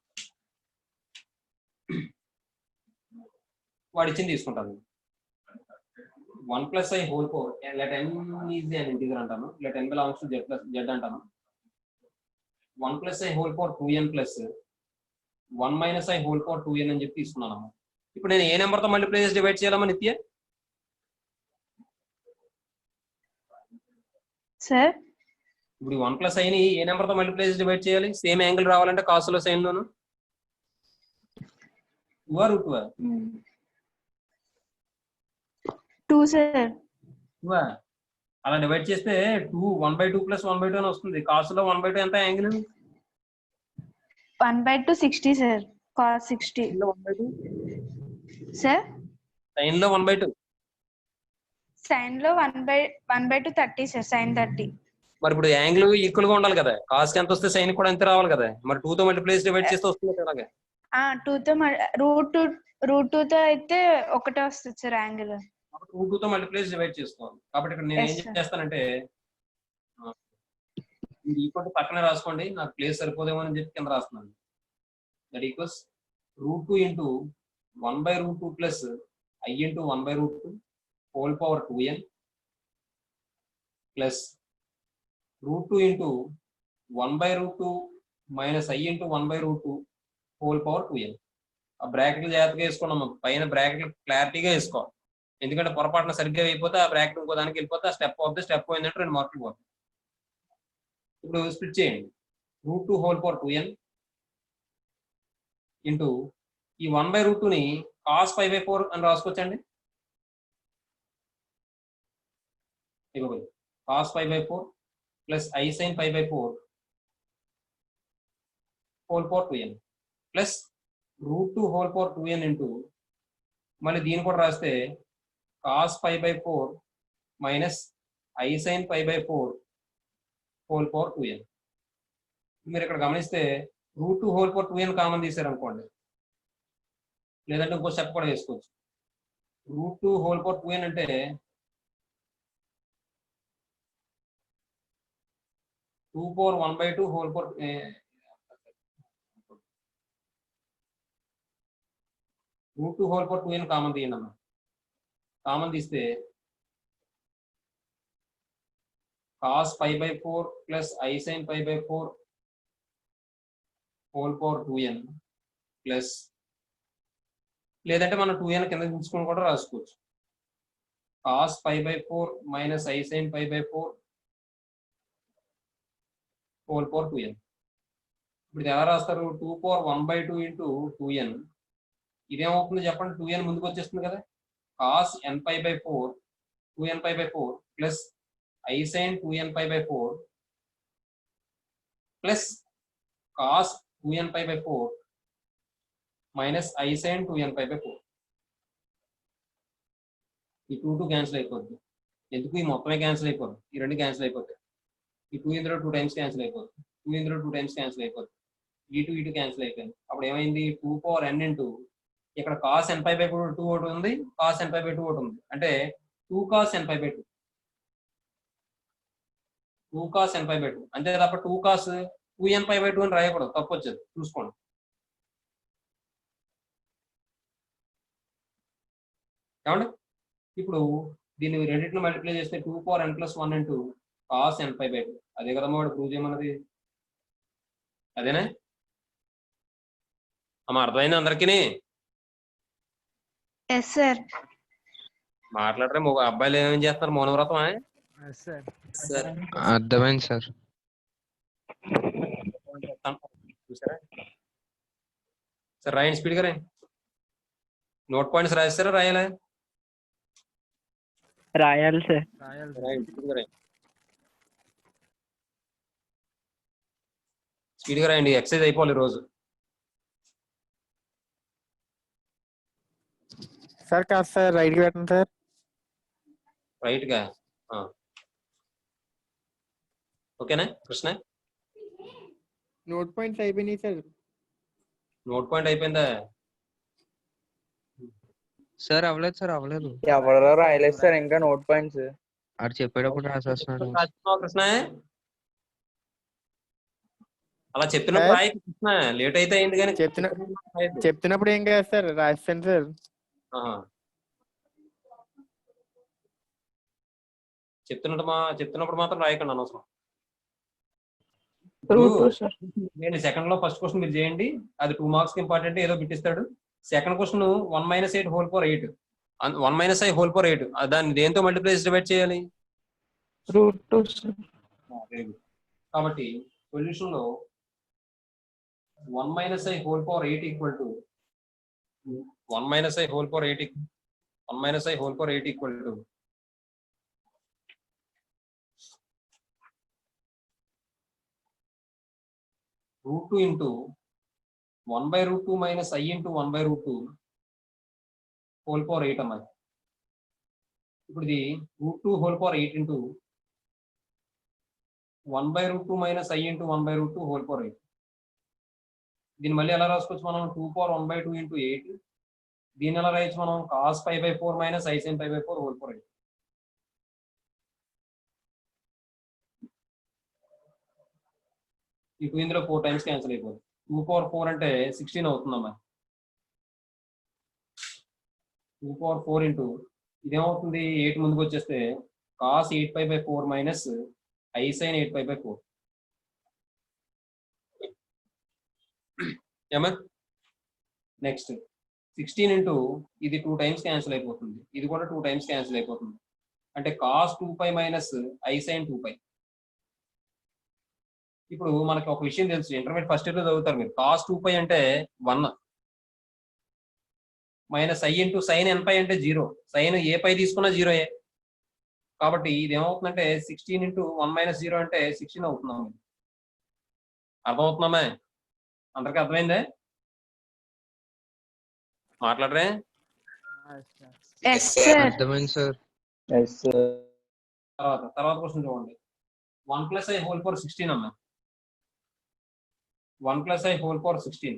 వాడు ఇచ్చింది తీసుకుంటాను. 1 + i whole 4 let n is an integer అంటాను, let n belongs to z అంటాను. 1 + i whole 4 2n plus 1 - i whole 4 2n అని చెప్పి తీసుకున్నాను. ఇప్పుడు నేను ఏ నెంబర్ తో మల్టిప్లై చేసి డివైడ్ చేయాలమ్మా నిత్య? సార్ ఇప్పుడు 1 + i ని ఏ నెంబర్ తో మల్టిప్లై చేసి డివైడ్ చేయాలి? సేమ్ యాంగిల్ రావాలంటే కాస్ లో సైన్ లోను 2 √2 2 సార్. 2 అలా డివైడ్ చేస్తే 1/2 + 1/2 అని వస్తుంది. కాస్ లో 1/2 ఎంత angle? 1/2 60 sir, cos 60 sir. Sine లో 1/2. సైన్ లో 1/2 30 సార్, sin 30. మరి ఇప్పుడు యాంగిల్ ఈక్వల్ గా ఉండాలి కదా, కాస్ కి ఎంత వస్తే సైన్ కూడా అంతే రావాలి కదా. మరి 2 తో మల్టిప్లై చేసి డివైడ్ చేస్తే వస్తుంది అలాగే. 2 తో √2 తో అయితే ఒకటే వస్తుంది సార్ యాంగిల్. √2 తో మల్టిప్లై చేసి డివైడ్ చేసుకోవాలి. కాబట్టి ఇక్కడ నేను ఏం Yes, sir. చేస్తానంటే ఇది ఈక్వల్ పక్కనే రాసుకోండి, నాకు ప్లేస్ సరిపోదేమో అని చెప్పి కింద రాస్తున్నాను. That equals √2 into 1/√2 plus i into 1/√2 whole power 2n plus √2 into 1/√2 minus i into 1/√2 whole power 2n. ఆ బ్రాకెట్లు జాగ్రత్తగా వేసుకున్నాం, పైన బ్రాకెట్లు క్లారిటీగా వేసుకోవాలి. ఎందుకంటే పొరపాటున సరిగ్గా అయిపోతే ఆ బ్రాకెట్ ఇంకో దానికి వెళ్ళిపోతే ఆ స్టెప్ పోయిందంటే 2 మార్కులు పోతాయి. ఇప్పుడు స్ప్లిట్ చేయండి. √2 హోల్ పవర్ 2n ఇంటూ ఈ 1/√2 ని cos π/4 అని రాసుకోవచ్చండి. ఇవ్వబోయే cos π/4 plus i sin π/4 whole power 2n plus √2 whole power 2n into మళ్ళీ దీన్ని కూడా రాస్తే cos π/4 minus i sin π/4 whole power 2n. మీరు ఇక్కడ గమనిస్తే √2 హోల్ పవర్ 2n కామన్ తీసారు అనుకోండి, లేదంటే ఇంకో స్టెప్ కూడా వేసుకోవచ్చు. √2 హోల్ పవర్ 2n అంటే two power 1/2 whole power √2 whole power 2n common తీయండి అన్న. కామన్ తీస్తే cos π/4 plus I sin π/4 whole power 2n plus, లేదంటే మనం 2n కింద తీసుకుని కూడా రాసుకోవచ్చు. cos π/4 minus I sin π/4 whole power 2n. ఇప్పుడు ఇది ఎలా రాస్తారు? 2 పవర్ 1/2 ఇంటూ 2n. ఇదేమవుతుంది చెప్పండి? 2n ముందుకు వచ్చేస్తుంది కదా. cos nπ/4 2nπ/4 plus I sin 2nπ/4 plus cos 2nπ/4 minus I sin 2nπ/4. ఈ 2 క్యాన్సిల్ అయిపోద్ది. ఎందుకు? ఈ మొత్తమే క్యాన్సిల్ అయిపోద్ది. ఈ రెండు క్యాన్సిల్ అయిపోతాయి. ఈ 2 ఇందులో 2 టైమ్స్ క్యాన్సిల్ అయిపోద్ది. 2 ఇందులో 2 టైమ్స్ క్యాన్సిల్ అయిపోద్ది. ఇటు క్యాన్సిల్ అయిపోయింది. అప్పుడు ఏమైంది? 2 పవర్ n ఇంటూ ఇక్కడ cos nπ/2 ఒకటి ఉంది, cos nπ/2 ఒకటి ఉంది. అంటే 2 cos nπ/2 2 cos nπ/2 అంతే తప్ప 2 cos 2nπ/2 అని రాయకూడదు. తప్పు వచ్చేది, చూసుకోండి. ఏమండి? ఇప్పుడు దీన్ని రెండింటిని మల్టిప్లై చేస్తే 2 power n plus 1 into cos nπ/2. అదే కదమ్మా వాడు ప్రూవ్ చేయమన్నది. అదేనా అమ్మా? అర్థమైంది అందరికీ? Yes sir. మాట్లాడరే అబ్బాయిలు ఏమేం చేస్తున్నారు? మౌనవ్రతం. సార్ అర్థమైంది సార్. చూసారా? సరే రాయండి, స్పీడ్గా రాయండి. నోట్ పాయింట్స్ రాస్తారా రాయాలా? రాయాలి సార్. రాయండి, స్పీడ్గా రాయండి. స్పీడ్గా రాయండి, ఎక్సర్సైజ్ అయిపోవాలి ఈరోజు. సార్ కాదు సార్, రైట్కి పెట్టండి సార్. రైట్గా ఓకేనా కృష్ణ? నోట్ పాయింట్స్ అయిపోయినాయి సార్. నోట్ పాయింట్ అయిపోయిందా? సార్ అవ్వలేదు సార్, అవ్వలేదు. ఎవరో రాయలేదు సార్ ఇంకా నోట్ పాయింట్స్. ఆడు చెప్పేటప్పుడు రాసేస్తున్నాడు. రాస్తున్నావా కృష్ణ? అలా చెప్పినప్పుడు రాయి కృష్ణ. లేట్ అయితే అయింది కానీ చెప్తున్నప్పుడు ఏం కాదు సార్, రాస్తాను సార్. చెప్తున్నప్పుడు మాత్రం రాయకండి అనవసరం. నేను సెకండ్ లో ఫస్ట్ క్వశ్చన్ మీరు చేయండి. అది 2 మార్క్స్ ఇంపార్టెంట్. ఏదో పెట్టిస్తాడు. Second question 1 - 8 whole power 8 1 - I whole power 8 దాన్ని దేంతో మల్టిప్లై డివైడ్ చేయాలి? √2. Very good. కాబట్టి సొల్యూషన్ లో 1 - I whole power 8 equal to 1 - I whole power 8 1 - I whole power 8 equal to √2 into 1/√2 minus I into 1/√2 whole power 8 అన్నది. ఇప్పుడు ఇది √2 whole power 8 into 1/√2 minus I into 1/√2 whole power 8. దీన్ని మళ్ళీ ఎలా రాసుకోవచ్చు మనం? 2 పవర్ 1/2 ఇంటూ 8. దీన్ని ఎలా రాయొచ్చు మనం? cos π/4 minus I sin π/4 whole power 8. ఈ 2 ఇందులో 4 టైమ్స్ క్యాన్సిల్ అయిపోతుంది. 2 పవర్ 4 అంటే 16 అవుతుందమ్మా. 2 పవర్ 4 ఇంటూ ఇదేమవుతుంది? 8 ముందుకు వచ్చేస్తే cos 8π/4 మైనస్ I sin 8π/4. ఏమా? నెక్స్ట్ 16 ఇంటూ ఇది 2 టైమ్స్ క్యాన్సిల్ అయిపోతుంది. ఇది కూడా 2 టైమ్స్ క్యాన్సిల్ అయిపోతుంది. అంటే cos 2π మైనస్ I sin 2π. ఇప్పుడు మనకి ఒక విషయం తెలుసు, ఇంటర్మీడియట్ ఫస్ట్ ఇయర్ లో చదువుతారు మీరు. cos 2π అంటే 1 minus I into sin nπ అంటే 0. సైన్ ఏ పై తీసుకున్నా 0. కాబట్టి ఇది ఏమవుతుందంటే 16 ఇంటూ 1 - 0 అంటే 16 అవుతున్నాం. అర్థమవుతున్నామా? అందరికీ అర్థమైందే? మాట్లాడరే? Yes sir. అర్థమైంది సార్. తర్వాత క్వశ్చన్ చూడండి. 1 + I హోల్ పవర్ 16 అమ్మా. 1 + I హోల్ పవర్ 16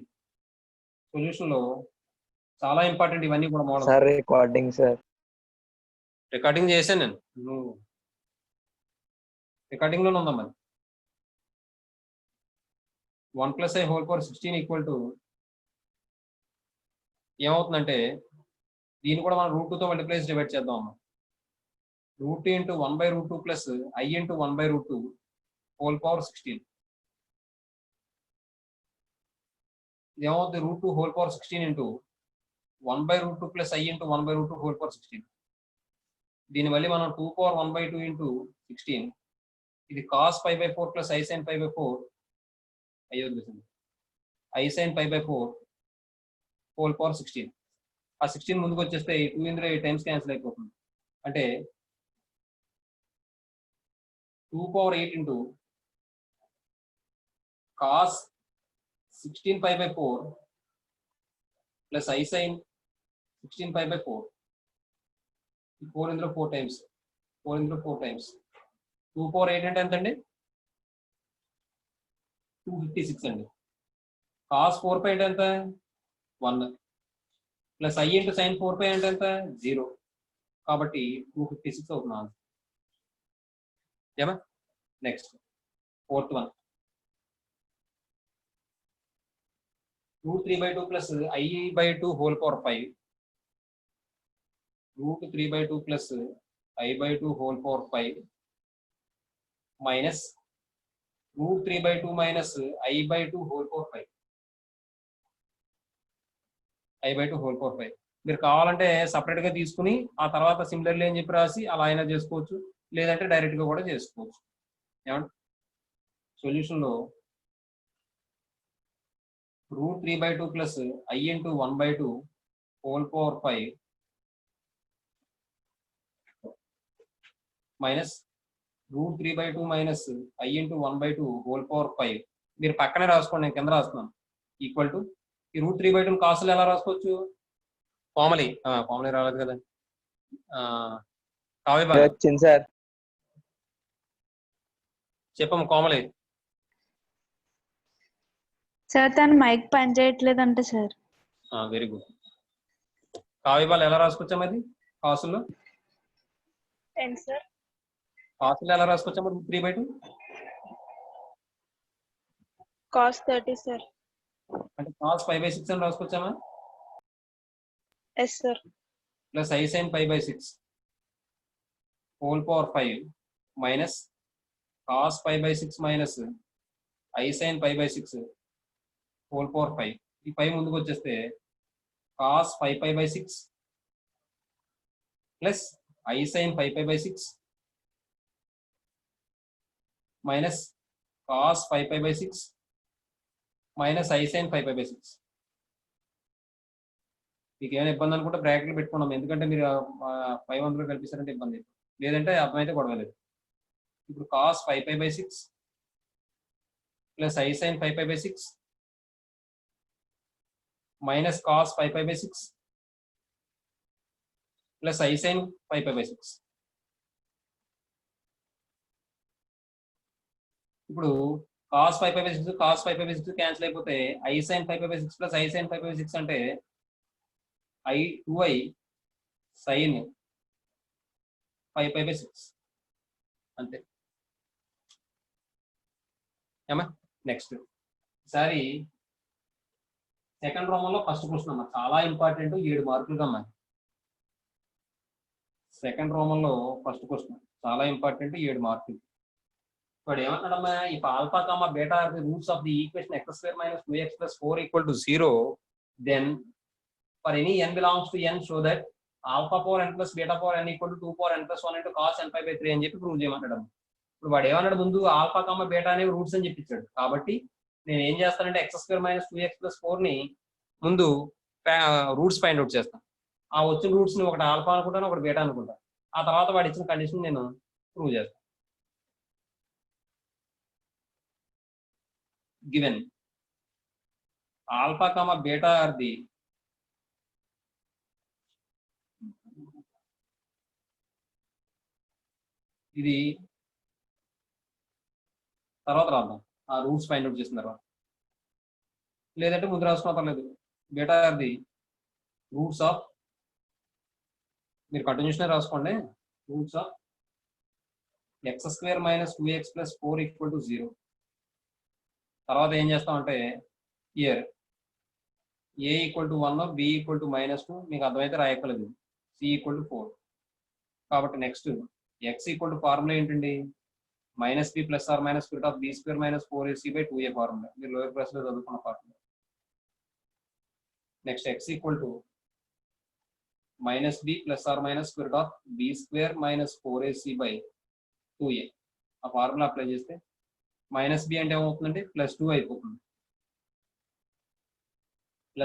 సొల్యూషన్ లో చాలా ఇంపార్టెంట్ ఇవన్నీ కూడా models. Sir recording sir. Recording చేశాను నేను. నువ్వు రికార్డింగ్ లోనే ఉందా మరి. 1 + i whole power 16 equal to ఏమవుతుందంటే దీన్ని కూడా మనం √2 తో మల్టిప్లై డివైడ్ చేద్దాం అమ్మా. √2 × 1/√2 ప్లస్ i × 1/√2 హోల్ పవర్ 16. ఇది ఏమవుతుంది? √2 whole power 16 into 1/√2 plus i × 1/√2 whole power 16. దీని మళ్ళీ మనం 2 పవర్ 1/2 ఇంటూ 16. ఇది cos π/4 plus i sin π/4 i sin π/4 whole power 16. ఆ 16 ముందుకు వచ్చేస్తే 2 ఇందులో 8 టైమ్స్ క్యాన్సిల్ అయిపోతుంది. అంటే 2 power 8 into cos 16 π/4 plus i sin 16 π/4. 4 ఇందులో 4 టైమ్స్ 2 పవర్ 8 అంటే ఎంత అండి? 256 అండి. cos 4π అంటే ఎంత? 1 ప్లస్ i × sin 4π అంటే ఎంత? 0. కాబట్టి 256 అవుతుంది ఆన్సర్. ఏమా? Next 4th one. √3/2 plus i/2 whole power 5. √3/2 plus i/2 whole power 5 minus √3/2 minus i/2 whole power 5. i/2 whole power 5. మీరు కావాలంటే సపరేట్ గా తీసుకుని ఆ తర్వాత సిమిలర్లీ అని చెప్పి రాసి అలా అయినా చేసుకోవచ్చు, లేదంటే డైరెక్ట్ గా కూడా చేసుకోవచ్చు. ఏమంటే సొల్యూషన్ లో √3/2 plus i × 1/2 whole power 5 minus √3/2 minus i × 1/2 whole power 5. మీరు పక్కనే రాసుకోండి, నేను కింద రాస్తున్నాను. ఈక్వల్ టు ఈ √3/2 కాసులు ఎలా రాసుకోవచ్చు? ఫార్మలీ రాలేదు కదా. కావ్యబాల వచ్చింది సార్. చెప్పమ్మ కోమలి. సార్ తన మైక్ పని చేయట్లేదంట సార్. Very good. కావ్యబాల ఎలా రాసుకోవచ్చా మరి కాసుల్లో? సార్ కాసులు ఎలా రాసుకోవచ్చా మరి √3/2? cos 30 sir. అంటే cos π/6 అని రాసుకోవచ్చామా? Yes sir. Plus i sin π/6 whole power 5 minus cos π/6 minus i sin π/6 whole power 5. ఈ 5 ముందుకు వచ్చేస్తే cos 5π/6 plus i sin 5π/6 minus cos 5π/6 minus i sin 5π/6. మీకు ఏమైనా ఇబ్బంది అనుకుంటే బ్రాకెట్లు పెట్టుకున్నాం, ఎందుకంటే మీరు 500 కల్పిస్తారంటే ఇబ్బంది, లేదంటే అర్థమైతే గొడవలేదు. ఇప్పుడు cos 5π/6 plus i sin 5π/6 minus cos 5π/6 plus i sin 5π/6. ఇప్పుడు cos 5π/6 క్యాన్సిల్ అయిపోతే i sin 5π/6 plus i sin 5π/6 అంటే i2i sin 5π/6 అంతే. ఏమా? నెక్స్ట్ ఈసారి సెకండ్ రోమన్లో ఫస్ట్ క్వశ్చన్ అమ్మా, చాలా ఇంపార్టెంట్, 7 మార్కులుగా అమ్మా. సెకండ్ రోమన్లో ఫస్ట్ క్వశ్చన్ చాలా ఇంపార్టెంట్, 7 మార్కులు. ఇప్పుడు ఏమంటాడమ్మా, if alpha comma beta are the roots of the equation x² minus 2x plus 4 equal to 0, then for any n belongs to n show that alpha power n plus beta power n equal to 2 power n plus 1 into cos n pi/3 అని చెప్పి prove చేయమంటాడు. ఇప్పుడు వాడు ఏమన్నాడు, ముందు alpha comma బేటా అనేవి roots అని చెప్పించాడు. కాబట్టి నేను ఏం చేస్తానంటే x² minus 2x plus 4 ని ముందు రూట్స్ ఫైండ్ అవుట్ చేస్తాను. ఆ వచ్చిన రూట్స్ ని ఒకటి ఆల్ఫా అనుకుంటాను, ఒకటి బేటా అనుకుంటాను. ఆ తర్వాత వాడు ఇచ్చిన కండిషన్ నేను ప్రూవ్ చేస్తాను. Given alpha comma beta are the ఇది తర్వాత రాద్దాం, ఆ రూట్స్ ఫైండ్ అవుట్ చేసిన తర్వాత, లేదంటే ముందు రాసుకున్న పర్లేదు. బేటా ఆర్ ది రూట్స్ ఆఫ్, మీరు కంటిన్యూషన్ రాసుకోండి, రూట్స్ ఆఫ్ x² - 2x + 4 = 0. తర్వాత ఏం చేస్తామంటే ఇయర్ a = 1, b = -2, మీకు అర్థమైతే రాయక్కర్లేదు, c = 4. కాబట్టి నెక్స్ట్ x ఫార్ములా ఏంటండి, -b ± √b² - 4ac/2a ఫార్ములా, మీరు లోయర్ క్లాస్ లో చదువుకున్న formula. Next x -b ± √b² - 4ac/2a, ఆ ఫార్ములా అప్లై చేస్తే -b అంటే ఏమవుతుందండి, +2 అయిపోతుంది. ±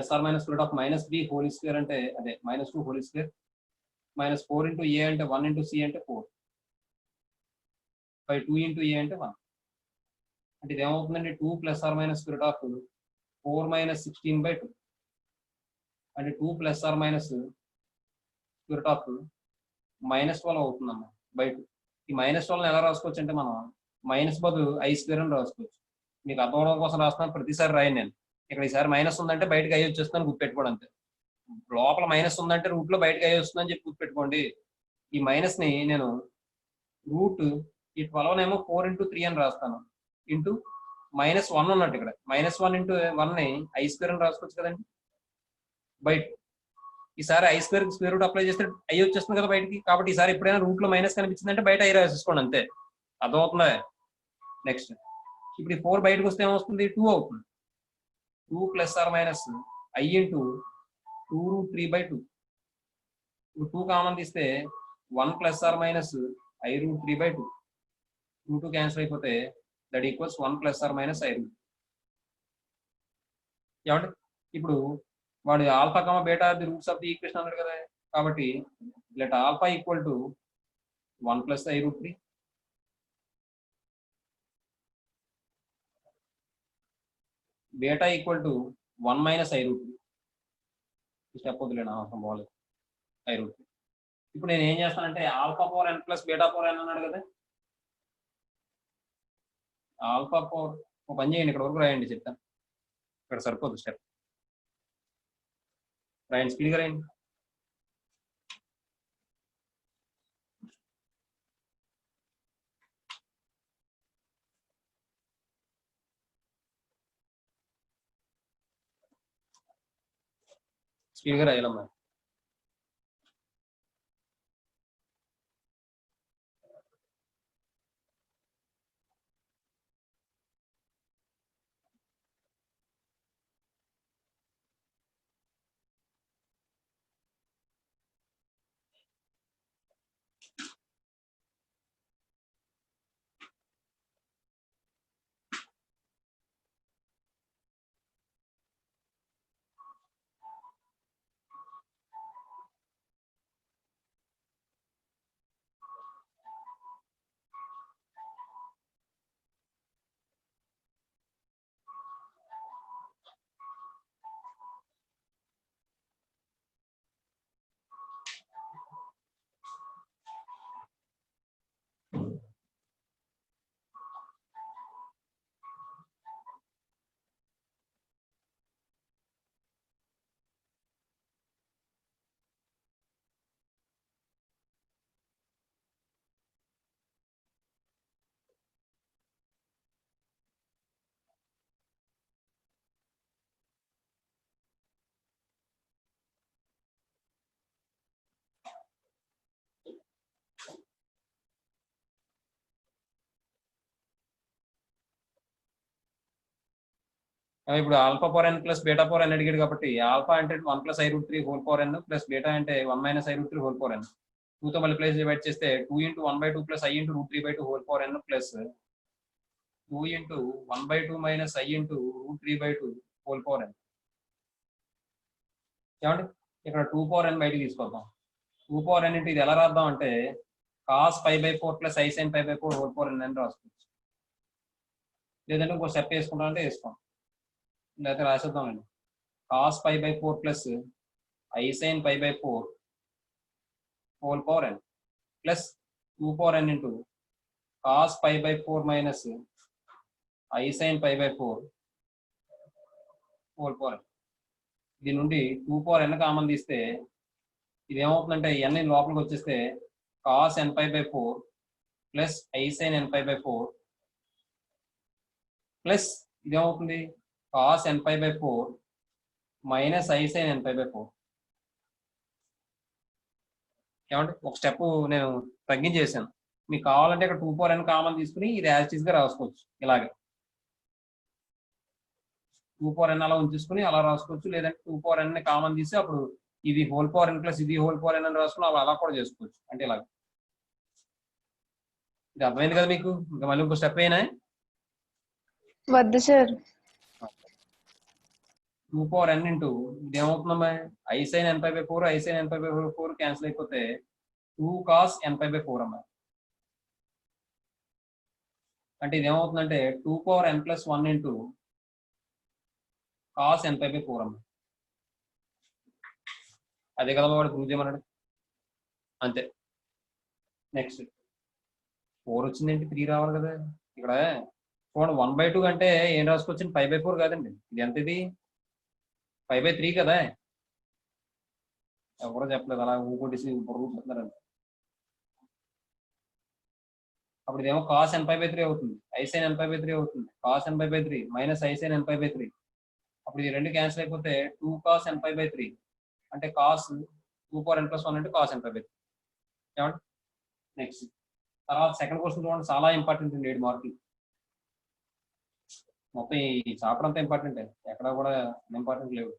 -b² అంటే అదే -2² -4 × a అంటే 1 × c అంటే 4 2 × a అంటే 1. అంటే ఇది ఏమవుతుందండి, 2 ± √4 - 16/2 అంటే 2 ± √12 అవుతుందమ్మా బై 2. ఈ -12 ఎలా రాసుకోవచ్చు అంటే మనం మైనస్ బదులు i² అని రాసుకోవచ్చు. మీకు అర్థం అవడం కోసం రాస్తున్నాను, ప్రతిసారి రాయను నేను. ఇక్కడ ఈసారి మైనస్ ఉందంటే బయటకు i వచ్చేస్తుందని గుర్తుపెట్టుకోండి అంతే. లోపల మైనస్ ఉందంటే రూట్ లో బయటకు i వస్తుందని చెప్పి గుర్తుపెట్టుకోండి. ఈ మైనస్ ని నేను రూట్ ఈ 12 ఏమో 4 × 3 అని రాస్తాను, ఇంటూ -1 ఉన్నట్టు ఇక్కడ -1 × 1 ని i² అని రాసుకోవచ్చు కదండి బయట. ఈసారి i² స్క్వేర్ రూట్ అప్లై చేస్తే i వచ్చేస్తుంది కదా బయటికి. కాబట్టి ఈసారి ఎప్పుడైనా రూట్ లో మైనస్ కనిపించిందంటే బయట i రాసేసుకోండి అంతే. అర్థమవుతుందా? నెక్స్ట్ ఇప్పుడు ఈ 4 బయటకు వస్తే ఏమొస్తుంది, 2 అవుతుంది. 2 ± i × 2√3/2. ఇప్పుడు 2 కామన్ తీస్తే 1 ± i√3/2. 2 క్యాన్సిల్ అయిపోతే దట్ ఈక్వల్స్ 1 ± i√. ఏమంటే ఇప్పుడు వాడు alpha comma beta the roots of the equation అన్నాడు కదా. కాబట్టి let alpha = 1 + i√3, beta = 1 - i√3. Step వదిలేనా, అవసరం బాగలేదు i√3. ఇప్పుడు నేను ఏం చేస్తానంటే alpha power n + beta power n అన్నాడు కదా. ఆల్ఫా పవర్ ఒక పని చేయండి, ఇక్కడ వరకు రాయండి చెప్తాను. ఇక్కడ సరిపోదు స్టెప్, రాయండి స్పీడ్గా రాయండి. స్పీడ్గా రాయాలమ్మా. ఇప్పుడు alpha power n + beta power n అడిగాడు కాబట్టి ఆల్ఫా అంటే 1 + i√3 + బీటా అంటే 1 - i√3 2తో మల్టిప్లై డివైడ్ చేస్తే 2 × 1/2 + i × √3/2 2 × 1/2 - i × √3/2 ఏమండి ఇక్కడ 2 బయటికి తీసుకొద్దాం. 2 into ఇది ఎలా రాద్దాం అంటే cos π/4 + i sin π/4 అని రాసుకోవచ్చు. లేదంటే ఇంకో స్టెప్ వేసుకుంటాం అంటే వేసుకోండి, లేకపోతే రాసేద్దామండి. cos π/4 + i sin π/4 plus 2 into cos π/4 minus i sin π/4 . దీని నుండి 2 పవర్ n కామన్ తీస్తే ఇది ఏమవుతుందంటే n లోపలికి వచ్చేస్తే cos nπ/4 plus i sin nπ/4 plus ఇదేమవుతుంది cos nπ/4 minus i sin nπ/4. ఏమంటే ఒక స్టెప్ నేను తగ్గించేసాను. మీకు కావాలంటే ఇక్కడ 2 పవర్ n కామన్ తీసుకుని ఇది యాజ్ ఇట్ ఈస్ గా రాసుకోవచ్చు. ఇలాగే 2 పవర్ n అలా ఉంచేసుకుని అలా రాసుకోవచ్చు. లేదంటే 2 పవర్ n కామన్ తీసి అప్పుడు ఇది హోల్ పవర్ n ప్లస్ ఇది హోల్ పవర్ n అని రాసుకుని అలా కూడా చేసుకోవచ్చు. అంటే ఇలాగే ఇది అర్థమైంది కదా మీకు? ఇంకా మళ్ళీ ఇంకో స్టెప్ అయినా వద్దు సార్. 2 పవర్ n ఇంటూ ఇది ఏమవుతుందమ్మా i sin nπ/4 i sin nπ/4 cancel అయిపోతే 2 cos nπ/4 అమ్మా. అంటే ఇది ఏమవుతుందంటే 2 power n plus 1 into cos nπ/4 అమ్మా. అదే కదా వాడు ప్రూవ్ చేయమన్నాడు. అంతే. నెక్స్ట్ 4 వచ్చిందేంటి 3 రావాలి కదా. ఇక్కడ చూడండి 1/2 అంటే ఏం రాసుకోవచ్చు 5/4 కాదండి. ఇది ఎంత? ఇది 5/3 కదా. ఎవరో చెప్పలేదు అలా ఊకొట్టేసి పొరుగుతున్నారు. అప్పుడు ఇదేమో cos nπ/3 అవుతుంది, i sin nπ/3 అవుతుంది. cos nπ/3 minus i sin nπ/3. అప్పుడు ఈ రెండు క్యాన్సిల్ అయిపోతే 2 cos nπ/3 అంటే cos 2 పవర్ n ప్లస్ 1 అంటే cos nπ/3. ఏమంటే నెక్స్ట్ తర్వాత సెకండ్ క్వశ్చన్ చూడండి, చాలా ఇంపార్టెంట్ అండి. 7 మార్కులు మొత్తం ఈ చాప్టర్ అంతా ఇంపార్టెంట్. ఎక్కడ కూడా ఇంపార్టెంట్ లేవు.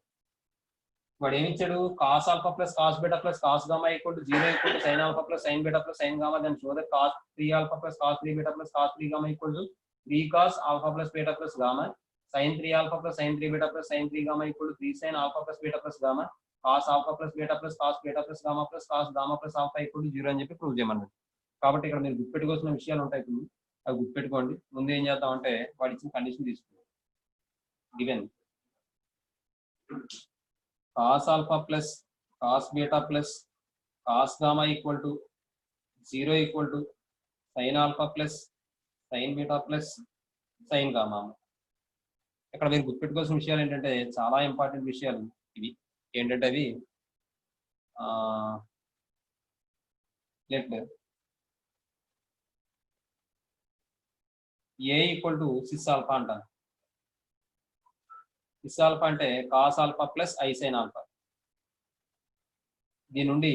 వాడు ఏమి ఇచ్చాడు? cos alpha plus cos beta plus cos gamma equal to 0 equal to sin alpha plus sin beta plus sin gamma. Then show that cos 3 alpha plus cos 3 beta plus cos 3 gamma equal to 3 cos alpha plus beta plus gamma. sin 3 alpha plus sin 3 beta plus sin 3 gamma equal to 3 sin alpha plus beta plus gamma. cos alpha plus beta plus cos beta plus gamma plus cos gamma plus alpha equal to 0 అని చెప్పి prove చేయమన్నాడు. కాబట్టి ఇక్కడ మీరు గుర్తుపెట్టుకోవాల్సిన విషయాలు ఉంటాయి. అవి గుర్తుపెట్టుకోండి. ముందు ఏం చేద్దామంటే వాడు ఇచ్చిన కండిషన్ తీసుకోండి. Given cos alpha plus cos beta plus cos gamma equal to 0 equal to sin alpha plus sin beta plus sin gamma. ఇక్కడ మీరు గుర్తుపెట్టుకోవాల్సిన విషయాలు ఏంటంటే చాలా ఇంపార్టెంట్ విషయాలు ఇవి. ఏంటంటే అవి a equal to cis alpha అంటాను. సిస్ ఆల్ఫా అంటే cos alpha plus I sine alpha. దీని నుండి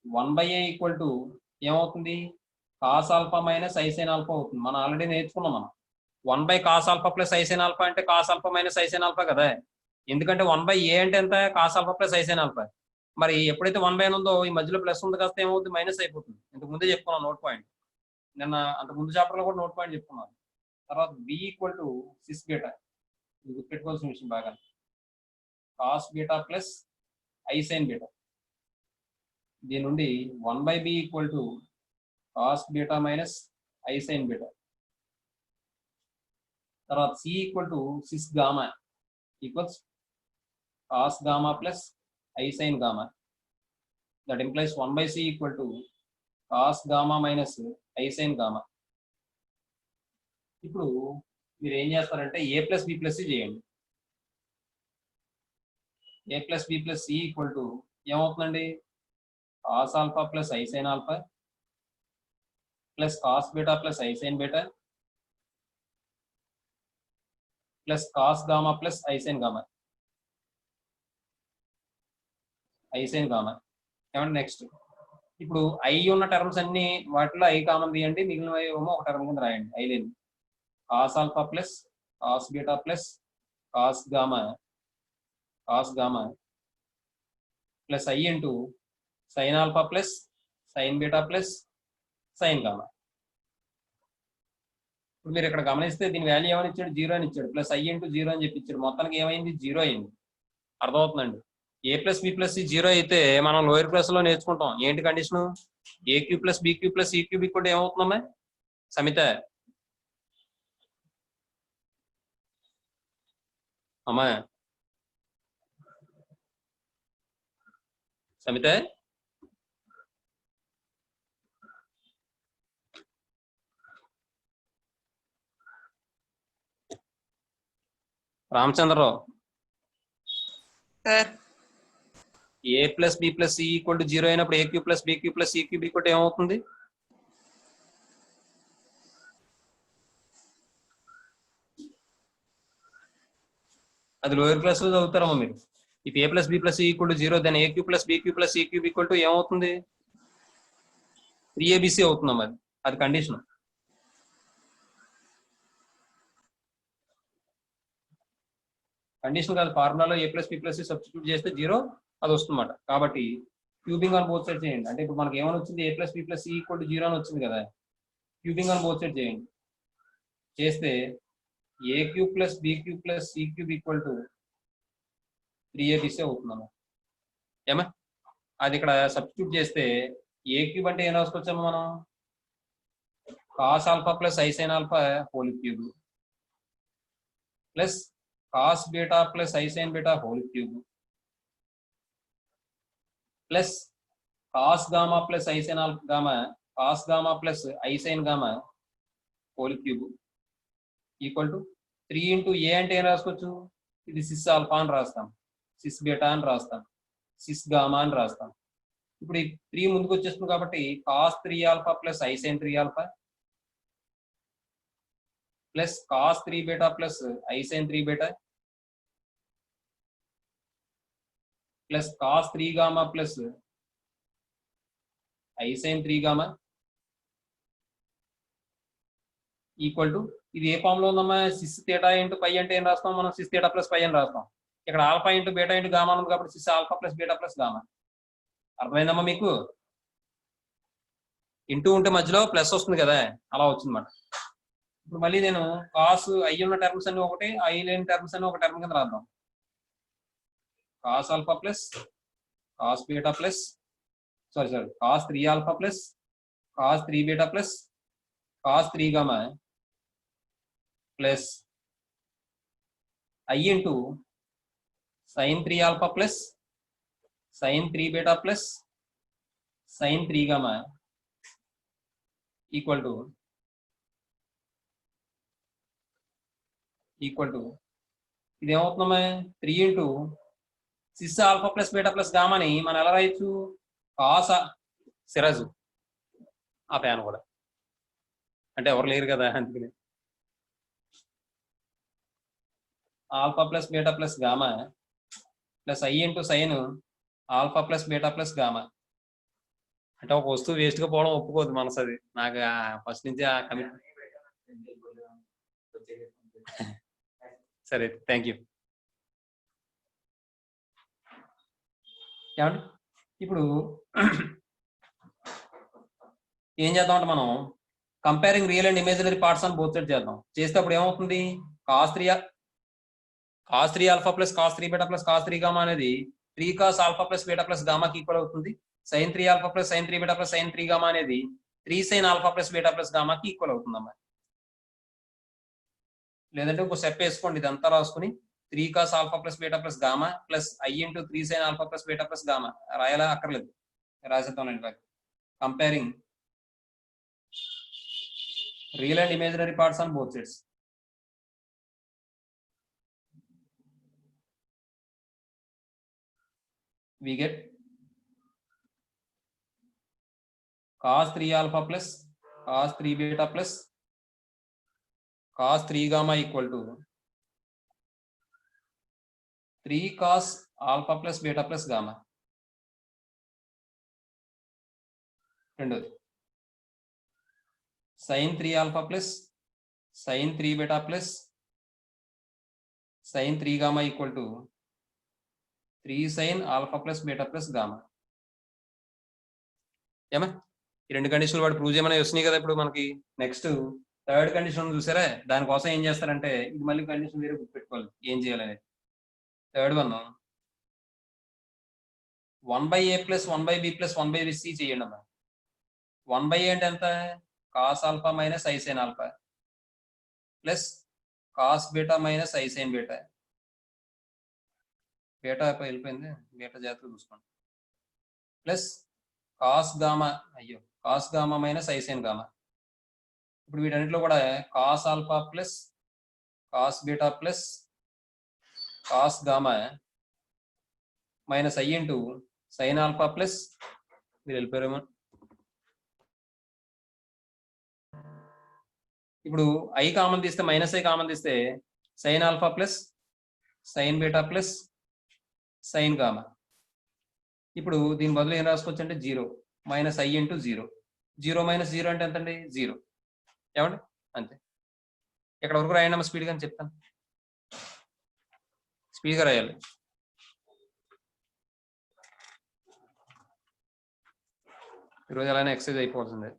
1/a ఈక్వల్ టు ఏమవుతుంది? Cos alpha minus I sine alpha అవుతుంది. మనం ఆల్రెడీ నేర్చుకున్నాం. మనం 1/cos alpha plus I sine alpha అంటే cos alpha minus I sine alpha కదా. ఎందుకంటే 1/a అంటే ఎంత? Cos alpha plus I sine alpha. మరి ఎప్పుడైతే 1/n ఉందో ఈ మధ్యలో ప్లస్ ఉంది కాస్త ఏమవుతుంది? మైనస్ అయిపోతుంది. ఇంతకు ముందే చెప్పుకున్నాం నోట్ పాయింట్. నిన్న అంత ముందు చాప్టర్ లో కూడా నోట్ పాయింట్ చెప్పుకున్నాను. తర్వాత b equal to cis beta. ఇది గుర్తుపెట్టుకోవాల్సిన విషయం బాగా. Cos beta plus I sine beta. దీని నుండి 1/b equal to cos beta minus I sine beta. తర్వాత c equal to cis gamma equals cos gamma plus I sine gamma. That implies 1/c equal to cos gamma minus I sine gamma. ఇప్పుడు మీరు ఏం చేస్తారంటే a plus b plus c చేయండి. a plus b plus c equal to ఏమవుతుందండి? Cos alpha plus I sine alpha plus cos beta plus I sine beta plus cos gamma plus I sine gamma. I sine gamma. ఏమంటే next ఇప్పుడు i ఉన్న terms అన్ని వాటిలో I common తీయండి, మిగిలిన ఏమో ఒక టర్మ్ కింద రాయండి. ఐ లేదు. Cos alpha plus cos beta plus cos gamma plus I into sine alpha plus sine beta plus sine gamma. ఇప్పుడు మీరు ఇక్కడ గమనిస్తే దీని వాల్యూ ఏమని ఇచ్చాడు? 0 అని ఇచ్చాడు. ప్లస్ ఐ ఇంటూ 0 అని చెప్పి ఇచ్చాడు. మొత్తానికి ఏమైంది? 0 అయింది. అర్థమవుతుందండి. a plus b plus c 0 అయితే మనం లోయర్ క్లాస్ లో నేర్చుకుంటాం. ఏంటి condition? A cube plus b cube plus e cube కూడా ఏమవుతుందమ్మా సమిత? అమ్మా Samitha, Ramachandrarao, sir a plus b plus c equal to 0 అయినప్పుడు a cube plus b cube plus c cube equal to ఏమవుతుంది? అది లోయర్ క్లాస్ లో చదువుతారమ్మా మీరు. If a plus b plus c equal to 0 then a cube plus b cube plus c cube equal to ఏమవుతుంది? 3abc అవుతుందమ్మా. అది condition. Condition కాదు, ఫార్ములాలో a plus b plus c substitute చేస్తే 0 అది వస్తుందన్నమాట. కాబట్టి క్యూబింగ్ ఆన్ బోత్ సైడ్ చేయండి. అంటే ఇప్పుడు మనకి ఏమని వచ్చింది? A plus b plus c equal to 0 అని వచ్చింది కదా. క్యూబింగ్ ఆన్ బోత్ సైడ్ చేయండి. చేస్తే a cube plus b cube plus c cube equal to 3abc అవుతుందమ్మా. ఏమా అది ఇక్కడ సబ్స్టిట్యూట్ చేస్తే ఏ క్యూబ్ అంటే ఏం రాసుకోవచ్చమ్మా మనం? Cos alpha plus I sine alpha whole cube plus cos beta plus I sine beta whole cube plus cos gamma plus I sine alpha gamma cos gamma plus I sine gamma whole cube equal to 3 into a అంటే ఏం రాసుకోవచ్చు? ఇది cis alpha అని రాస్తాం, cis beta అని రాస్తాం, cis gamma అని రాస్తాం. ఇప్పుడు ఈ 3 ముందుకు వచ్చేస్తుంది కాబట్టి cos 3 alpha plus I sine 3 alpha plus cos 3 beta plus I sine 3 beta plus cos 3 gamma plus I sine 3 gamma equal to ఇది ఏ ఫామ్ లో ఉందమ్మా? సిస్ థీటా ఇంటూ పై అంటే ఏం రాస్తాం మనం? సిస్ థీటా ప్లస్ పై అని రాస్తాం. ఇక్కడ alpha into beta into gamma ఉంది కాబట్టి sys alpha plus beta plus gamma. అర్థమైందమ్మా మీకు? ఇంటూ ఉంటే మధ్యలో ప్లస్ వస్తుంది కదా, అలా వచ్చిందన్నమాట. ఇప్పుడు మళ్ళీ నేను కాస్ ఐ ఉన్న టర్మ్స్ అన్ని ఒకటి, ఐ లేని టర్మ్స్ అన్ని ఒక టర్మ్ కింద రాద్దాం. Cos alpha plus cos beta plus cos 3 alpha plus cos 3 beta plus cos 3 gamma plus I into sine 3 alpha plus sine 3 beta plus sine 3 gamma equal to ఇది ఏమవుతుందమ్మా? 3 into cis alpha plus beta plus గామాని మనం ఎలా రాయొచ్చు? Cos Siraj ఆ fan కూడా అంటే ఎవరు లేరు కదా అందుకని alpha plus beta plus gamma plus I into sine alpha plus beta plus gamma. అంటే ఒక వస్తువు వేస్ట్ గా పోవడం ఒప్పుకోదు మనసు. అది నాకు ఫస్ట్ నుంచి ఆ కమిట్. సరే, థ్యాంక్ యూ. ఏమండి ఇప్పుడు ఏం చేద్దామంటే మనం comparing real and imaginary parts అని బోత్ సైడ్ చేద్దాం. చేస్తే అప్పుడు ఏమవుతుంది? Cos 3 alpha plus cos 3 beta plus cos 3 gamma అనేది 3 cos alpha plus beta plus గామాకి ఈక్వల్ అవుతుంది. Sine 3 alpha plus sine 3 beta plus sine 3 gamma అనేది 3 sine alpha plus beta plus గామాకి ఈక్వల్ అవుతుందమ్మా. లేదంటే ఇంకో స్టెప్ వేసుకోండి, ఇదంతా రాసుకుని 3 cos alpha plus beta plus gamma plus I into 3 sine alpha plus beta plus gamma రాయాలా అక్కర్లేదు, రాసేద్దాం. Comparing real and imaginary parts on both sides. We get cos 3 alpha plus cos 3 beta plus cos 3 gamma equal to 3 cos alpha plus beta plus gamma. రెండోది sin 3 alpha plus sin 3 beta plus sin 3 gamma equal to 3 sin alpha plus beta plus gamma. ఏమా ఈ రెండు కండిషన్లు వాడు prove చేయమని వస్తున్నాయి కదా. ఇప్పుడు మనకి నెక్స్ట్ థర్డ్ కండిషన్ చూసారా? దానికోసం ఏం చేస్తారంటే ఇది మళ్ళీ కండిషన్ వేరే గుర్తుపెట్టుకోవాలి ఏం చేయాలనేది. Third one 1/a plus 1/b plus 1/c చేయండి అమ్మా. 1/a అంటే ఎంత? Cos alpha minus I sine alpha plus cos beta minus I sine beta. Beta వెళ్ళిపోయింది, బీటా జాగ్రత్తగా చూసుకోండి. Plus cos gamma cos gamma minus I sine gamma. ఇప్పుడు వీటన్నిటిలో కూడా cos alpha plus cos beta plus cos gamma minus i into sine alpha plus మీరు వెళ్ళిపోయారేమో. ఇప్పుడు i common తీస్తే మైనస్ ఐ కామన్ తీస్తే sine alpha plus sine beta plus sine gamma. ఇప్పుడు దీని బదులు ఏం రాసుకోవచ్చు అంటే 0 మైనస్ ఐ ఇంటూ 0. 0 మైనస్ 0 అంటే ఎంత అండి? 0. ఏమండి? అంతే. ఇక్కడ వరకు రాయండి అమ్మ, స్పీడ్గా చెప్తాను. స్పీడ్గా రాయాలి. ఈరోజు అలానే ఎక్సర్సైజ్ అయిపోతుంది.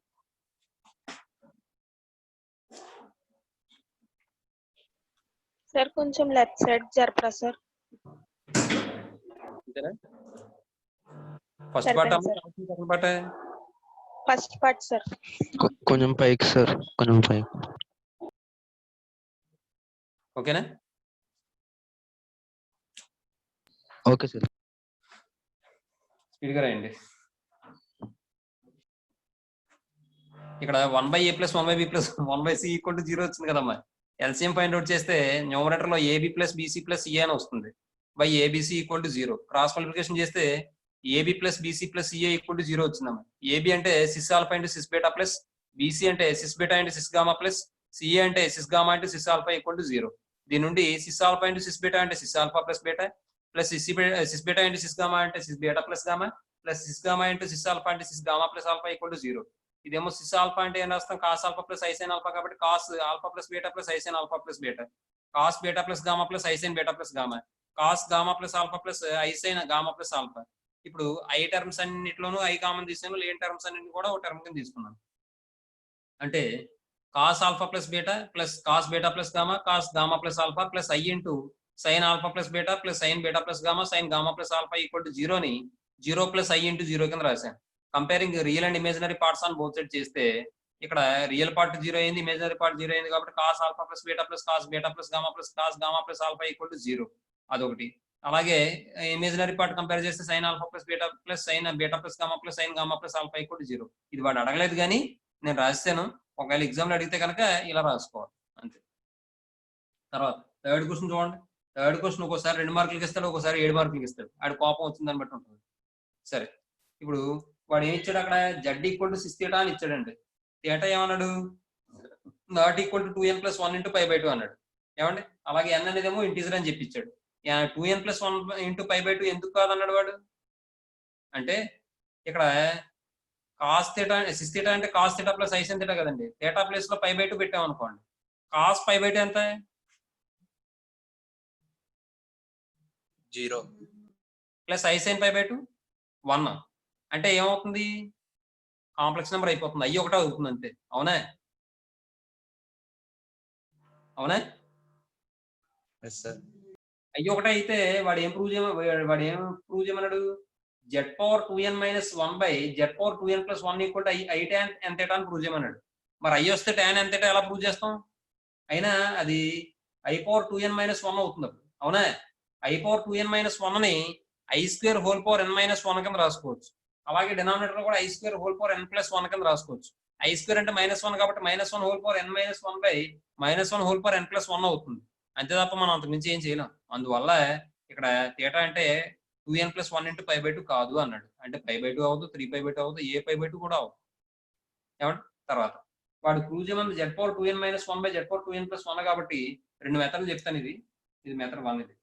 సార్ కొంచెం లెఫ్ట్ సైడ్ జరపరా సార్? అంతేనా? First part second part first part sir. కొంచెం పైకి సార్, కొంచెం పైకి. ఓకేనా? Okay sir. స్పీడ్గా రాయండి. ఇక్కడ 1/a plus 1/b plus 1/c equal to 0 వచ్చింది కదమ్మా. ఎల్సిఎం ఫైండ్ అవుట్ చేస్తే న్యూమరేటర్ లో A B plus B C plus C A అని వస్తుంది. By A B C equal to 0. Cross multiplication చేస్తే A B plus B C plus C A equal to 0 వచ్చిందమ్మా. ఏబి అంటే cis alpha into cis beta plus B C అంటే cis beta into cis gamma plus C A అంటే cis gamma into cis alpha equal to 0. దీని నుండి cis alpha into cis beta అంటే cis alpha plus beta plus cis beta into cis gamma అంటే cis beta plus gamma plus cis gamma into cis alpha అంటే cis gamma plus alpha equal to 0. ఇదేమో cis alpha అంటే ఏం రాస్తాం? Cos alpha plus I sine alpha, కాబట్టి cos alpha plus beta plus I sine alpha plus beta, cos beta plus gamma plus I sine beta plus gamma, cos gamma plus alpha plus I sine gamma plus alpha. ఇప్పుడు I terms అన్నింటిలోనూ I common తీసాను, లేని terms అన్నింటిని కూడా ఒక term కింద తీసుకున్నాను. అంటే cos alpha plus beta plus cos beta plus gamma cos gamma plus alpha plus I into sine alpha plus beta plus sine beta plus gamma sine gamma plus alpha equal to 0ని 0 plus I into 0 కింద రాశాను. Comparing real and imaginary parts on both side చేస్తే ఇక్కడ real part 0 అయింది, imaginary part 0 అయింది. కాబట్టి cos alpha plus beta plus cos beta plus gamma plus alpha equal to 0 అదొకటి. అలాగే ఇమేజినరీ పార్ట్ కంపేర్ చేస్తే sine alpha plus beta plus sine beta plus gamma plus sine gamma plus alpha equal to 0. ఇది వాడు అడగలేదు కానీ నేను రాశాను. ఒకవేళ ఎగ్జామ్లో అడిగితే కనుక ఇలా రాసుకోవాలి అంతే. తర్వాత థర్డ్ క్వశ్చన్ చూడండి. థర్డ్ క్వశ్చన్ ఒక్కోసారి 2 మార్కులకి ఇస్తాడు, ఒక్కోసారి 7 మార్కులకి ఇస్తాడు. ఆడి కోపం వచ్చిందని బట్టి ఉంటుంది. సరే, ఇప్పుడు వాడు ఏం ఇచ్చాడు? అక్కడ జెడ్ ఈక్వల్ టు 6 θ అని ఇచ్చాడండి. θ ఏమన్నాడు? Not equal to 2n plus 1 into π/2 అన్నాడు. ఏమండి? అలాగే n అనేదేమో ఇంటీజర్ అని చెప్పించాడు. 2n ప్లస్ 1 ఇంటూ π/2 ఎందుకు కాదన్నాడు వాడు? అంటే ఇక్కడ కాస్ థీటా 6 θ అంటే cos theta plus I sine theta కదండి. థీటా ప్లేస్ లో π/2 పెట్టాం అనుకోండి. కాస్ π/2 ఎంత? 0 ప్లస్ ఐసైన్ π/2 1. అంటే ఏమవుతుంది? కాంప్లెక్స్ నెంబర్ అయిపోతుంది. అయ్యి ఒకటే అవుతుంది అంతే. అవునా? అవునా? అయ్యి ఒకటే అయితే వాడు ఏం ప్రూవ్ చేయమన్నాడు? Z power 2n minus 1 by Z power 2n plus 1 equal to I tan n θ అని ప్రూవ్ చేయమన్నాడు. మరి ఐ వస్తే tan n θ ఎలా ప్రూవ్ చేస్తాం? అయినా అది ఐ పవర్ 2n మైనస్ 1 అవుతుంది అప్పుడు. అవునా? ఐ పవర్ 2n మైనస్ 1ని I square whole power n minus 1 కింద రాసుకోవచ్చు. అలాగే డినామినేటర్ లో కూడా I square whole power n plus 1 కింద రాసుకోవచ్చు. ఐ స్క్వేర్ అంటే -1 కాబట్టి -1 whole power n minus 1 by -1 whole power n plus 1 అవుతుంది. అంతే తప్ప మనం అంతకు మించి ఏం చేయలేం. అందువల్ల ఇక్కడ థీటా అంటే 2n ప్లస్ 1 ఇంటూ π/2 కాదు అన్నాడు. అంటే π/2 అవ్వదు, 3π/2 అవ్వదు, ఏ π/2 కూడా అవ్వదు. ఏమంటే తర్వాత వాడు ప్రూవ్ చేయమని Z power 2n minus 1 by Z power 2n plus 1 కాబట్టి 2 మెథడ్లు చెప్తాను. ఇది మెథడ్ 1 ఇది.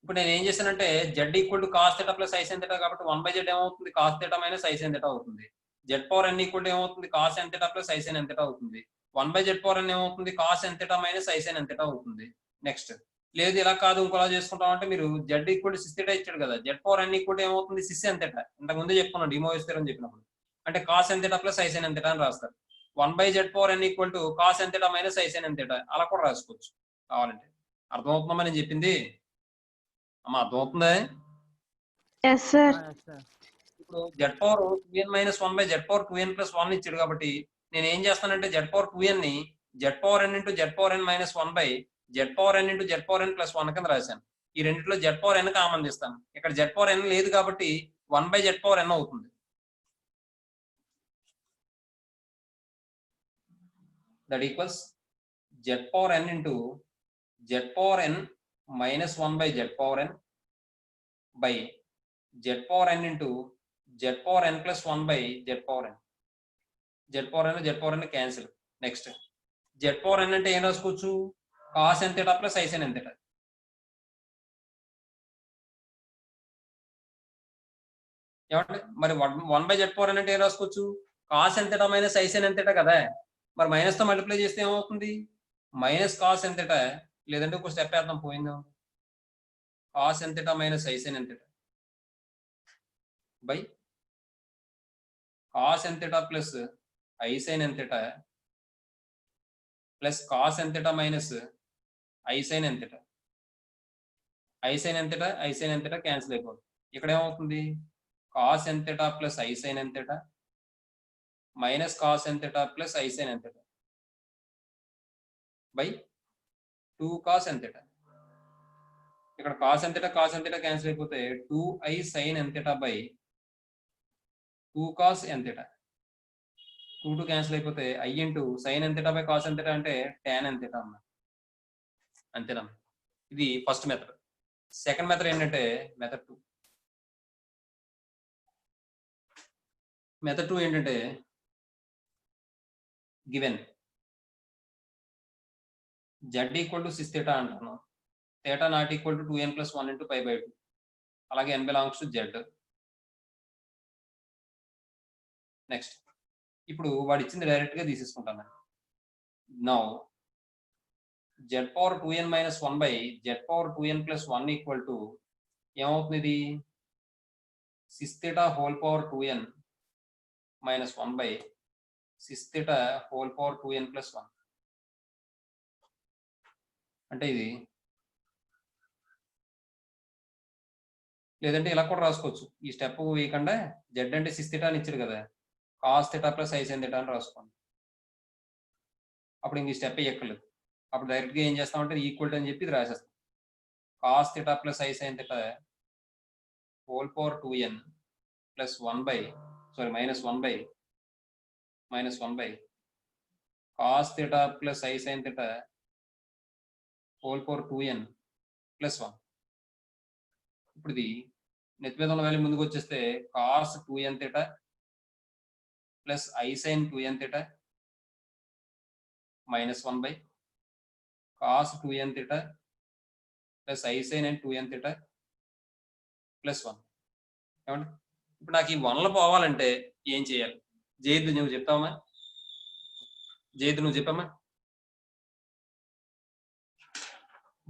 ఇప్పుడు నేను ఏం చేశానంటే Z equal to cos theta plus I sine theta కాబట్టి 1/z ఏమవుతుంది? Cos theta minus I sine theta అవుతుంది. Z power n equal to ఏమవుతుంది? Cos n theta plus I sine n theta అవుతుంది. 1/z పవర్ n ఏమవుతుంది? Cos n theta minus I sine n theta అవుతుంది. Next లేదు ఇలా కాదు ఇంకోలా చేసుకుంటాం అంటే మీరు జెడ్ ఈక్వల్ టు 6 θ ఇచ్చాడు కదా. Z power n equal to ఏమవుతుంది? 6 n థీటా. ఇంతకు ముందే చెప్పుకున్నాం డిమోయిస్తారు అని చెప్పినప్పుడు. అంటే cos n theta plus I sine n theta అని రాస్తారు. 1/z power n equal to cos n theta minus I sine n theta అలా కూడా రాసుకోవచ్చు కావాలంటే. అర్థమవుతుందమ్మా నేను చెప్పింది? అమ్మా అర్థమవుతుందా? Yes, sir. ఇప్పుడు Z power 2n minus 1 by Z power 2n plus 1 ఇచ్చాడు కాబట్టి నేను ఏం చేస్తానంటే జెడ్ పవర్ 2n ని Z power n into Z power n minus 1 by Z power n into Z power n plus 1 కింద రాశాను. ఈ రెండిట్లో జెడ్ పవర్ n కామన్ తీస్తాను. ఇక్కడ జెడ్ పవర్ n లేదు కాబట్టి 1 బై జెడ్ పవర్ n అవుతుంది. That equals Z power n into Z power n minus 1 by Z power n by Z power N into Z power N plus 1 by Z power N. Z power N cancel. Next Z power ఎన్ అంటే ఏం రాసుకోవచ్చు? Cos N theta plus I sine N theta. ఏమంటే మరి 1 by Z power ఎన్ అంటే ఏం రాసుకోవచ్చు? Cos N theta minus I sine N theta కదా. మరి మైనస్ తో మల్టిప్లై చేస్తే ఏమవుతుంది? మైనస్ కాస్ ఎన్ థీటా, లేదంటే ఒక స్టెప్ వేద్దాం పోయిందాం. Cos N theta minus I sine N theta by cos N theta plus I sine N theta plus cos N theta minus I sine N theta. I sine N theta cancel అయిపోతుంది. ఇక్కడ ఏమవుతుంది? Cos N theta plus I sine N theta minus cos N theta plus I sine N theta by 2 cos N theta. ఇక్కడ cos ఎన్ theta cancel అయిపోతే 2i sine N theta by 2 cos N theta. 2 cancel అయిపోతే i into sine N theta by cos N theta అంటే tan N theta అన్న. అంతేనా? ఇది first method. Second method ఏంటంటే method 2. Method 2 ఏంటంటే given z equal to 6 theta అంటున్నాం. Theta not equal to 2n plus 1 into pi by 2. అలాగే n belongs to z. Next ఇప్పుడు వాడు ఇచ్చింది డైరెక్ట్ గా తీసేసుకుంటాను. Now z power 2n minus 1 by z power 2n plus 1 equal to ఏమవుతుంది? ఇది 6 theta whole power 2n minus 1 by 6 theta whole power 2n plus 1. అంటే ఇది, లేదంటే ఇలా కూడా రాసుకోవచ్చు. ఈ స్టెప్ వేయకుండా జెడ్ అంటే 6 థీటా అని ఇచ్చారు కదా, cos theta plus I sine theta అని రాసుకోండి. అప్పుడు ఇంక ఈ స్టెప్ ఎక్కలేదు. అప్పుడు డైరెక్ట్గా ఏం చేస్తామంటే ఈక్వల్ అని చెప్పి ఇది రాసేస్తాం. Cos theta plus I sine theta whole power 2n plus 1 by minus 1 by cos theta plus I sine theta whole power 2n plus 1. ఇప్పుడు ఇది నెట్ మీద ఉన్న వాల్యూ ముందుకు వచ్చేస్తే cos 2n theta plus I sine 2n theta minus 1 by cos 2n theta plus I sine and 2n theta plus 1. ఏమంటే ఇప్పుడు నాకు ఈ 1లో పోవాలంటే ఏం చేయాలి? జైద్ నువ్వు చెప్తావమ్మా? జైద్ నువ్వు చెప్పమ్మా.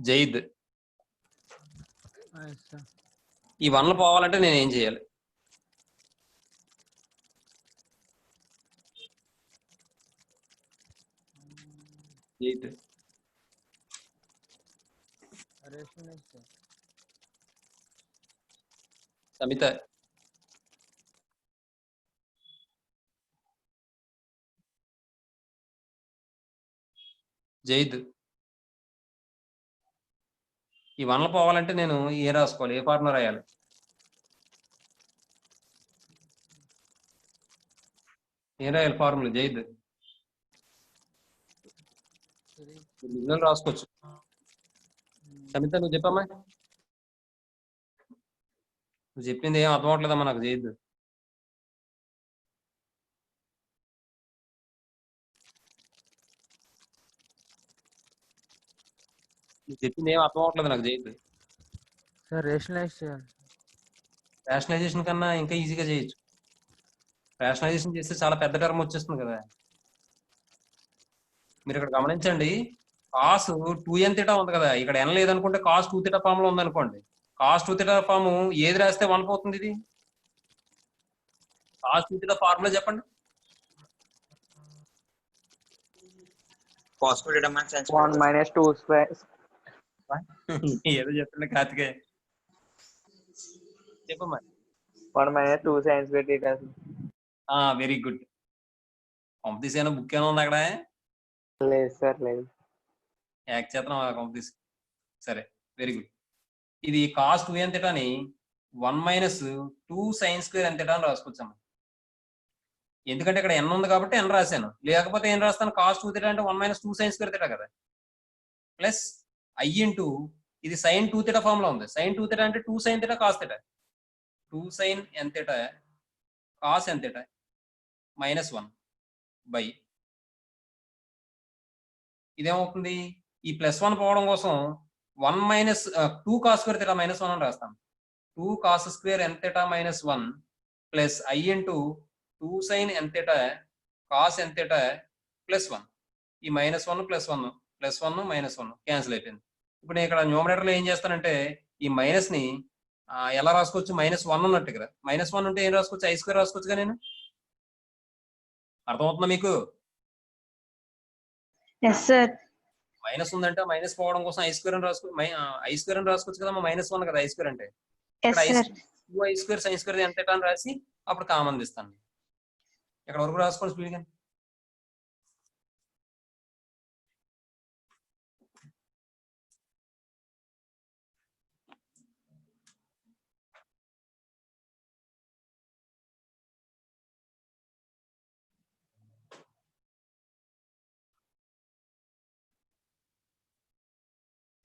జైద్, ఈ 1లో పోవాలంటే నేను ఏం చేయాలి? జైద్ సమిత జైద్, ఈ 1లో పోవాలంటే నేను ఏ రాసుకోవాలి? ఏ ఫార్ములా రాయాలి? ఏం రాయాలి ఫార్ములా? జైద్ రాసుకోవచ్చు. సమిత నువ్వు చెప్పమ్మా. నువ్వు చెప్పింది ఏం అర్థం అవట్లేదమ్మా నాకు. జైద్ నువ్వు చెప్పింది ఏం అర్థం అవట్లేదు నాకు. జైద్ రేషనలైజేషన్ కన్నా ఇంకా ఈజీగా చేయొచ్చు. రేషనలైజేషన్ చేస్తే చాలా పెద్ద టర్మ్ వచ్చేస్తుంది కదా. మీరు ఇక్కడ గమనించండి, కాస్ 2n థీటా ఉంది కదా, ఇక్కడ n లేదనుకుంటే కాస్ 2 థీటా ఫామ్ లో ఉందనుకోండి. కాస్ 2 థీటా ఫామ్ ఏది రాస్తే 1 పోతుంది? ఇది కాస్ 2 థీటా ఫార్ములా చెప్పండి. cos square theta minus sin 1 square minus 2 square. ఏదో చెప్తుండే కార్తికే. చెప్పమ్మా. 1 minus 2 sin square theta. Very good. కాంపిటీస్ ఏమైనా బుక్ ఏమైనా ఉంది అక్కడ? లేదు సార్, లేదు. యాక్ట్ చేద్దాం కాంపిటీస్. సరే, వెరీ గుడ్. ఇది cos 2n థీటాని 1 minus 2 sine square n theta అని రాసుకొచ్చాము. ఎందుకంటే ఇక్కడ n ఉంది కాబట్టి n రాశాను. లేకపోతే ఏం రాస్తాను? కాస్ 2 థీటా అంటే 1 మైనస్ 2 సైన్ స్క్వేర్ థీటా కదా, ప్లస్ ఐ ఇంటూ ఇది సైన్ 2 థీటా ఫామ్ లో ఉంది. సైన్ 2 థీటా అంటే 2 sine theta cos theta. 2 sin n theta cos n theta -1 by ఇదేమవుతుంది ఈ +1 పోవడం కోసం 1 మైనస్ 2 cos స్క్వేర్ theta -1 అని రాస్తాం 2 cos square n theta -1 plus I into 2 sin n theta cos n theta +1 ఈ -1 +1 +1 -1 క్యాన్సిల్ అయిపోయింది. ఇప్పుడు నేను ఇక్కడ న్యూమరేటర్ లో ఏం చేస్తానంటే ఈ మైనస్ ని ఎలా రాసుకోవచ్చు -1 ఉన్నట్టు ఇక్కడ -1 ఉంటే ఏం రాసుకోవచ్చు I స్క్వేర్ రాసుకోవచ్చుగా నేను. అర్థమవుతుందా మీకు? Yes sir. మైనస్ ఉందంటే మైనస్ పోవడం కోసం I స్క్వేర్ అని రాసుకోవచ్చు కదా -1 కదా I స్క్వేర్ అంటే yes sir. 2I square sin square n theta అని రాసి అప్పుడు కామన్ తీస్తాను. ఇక్కడ వరకు రాసుకోండి స్పీడ్ గా.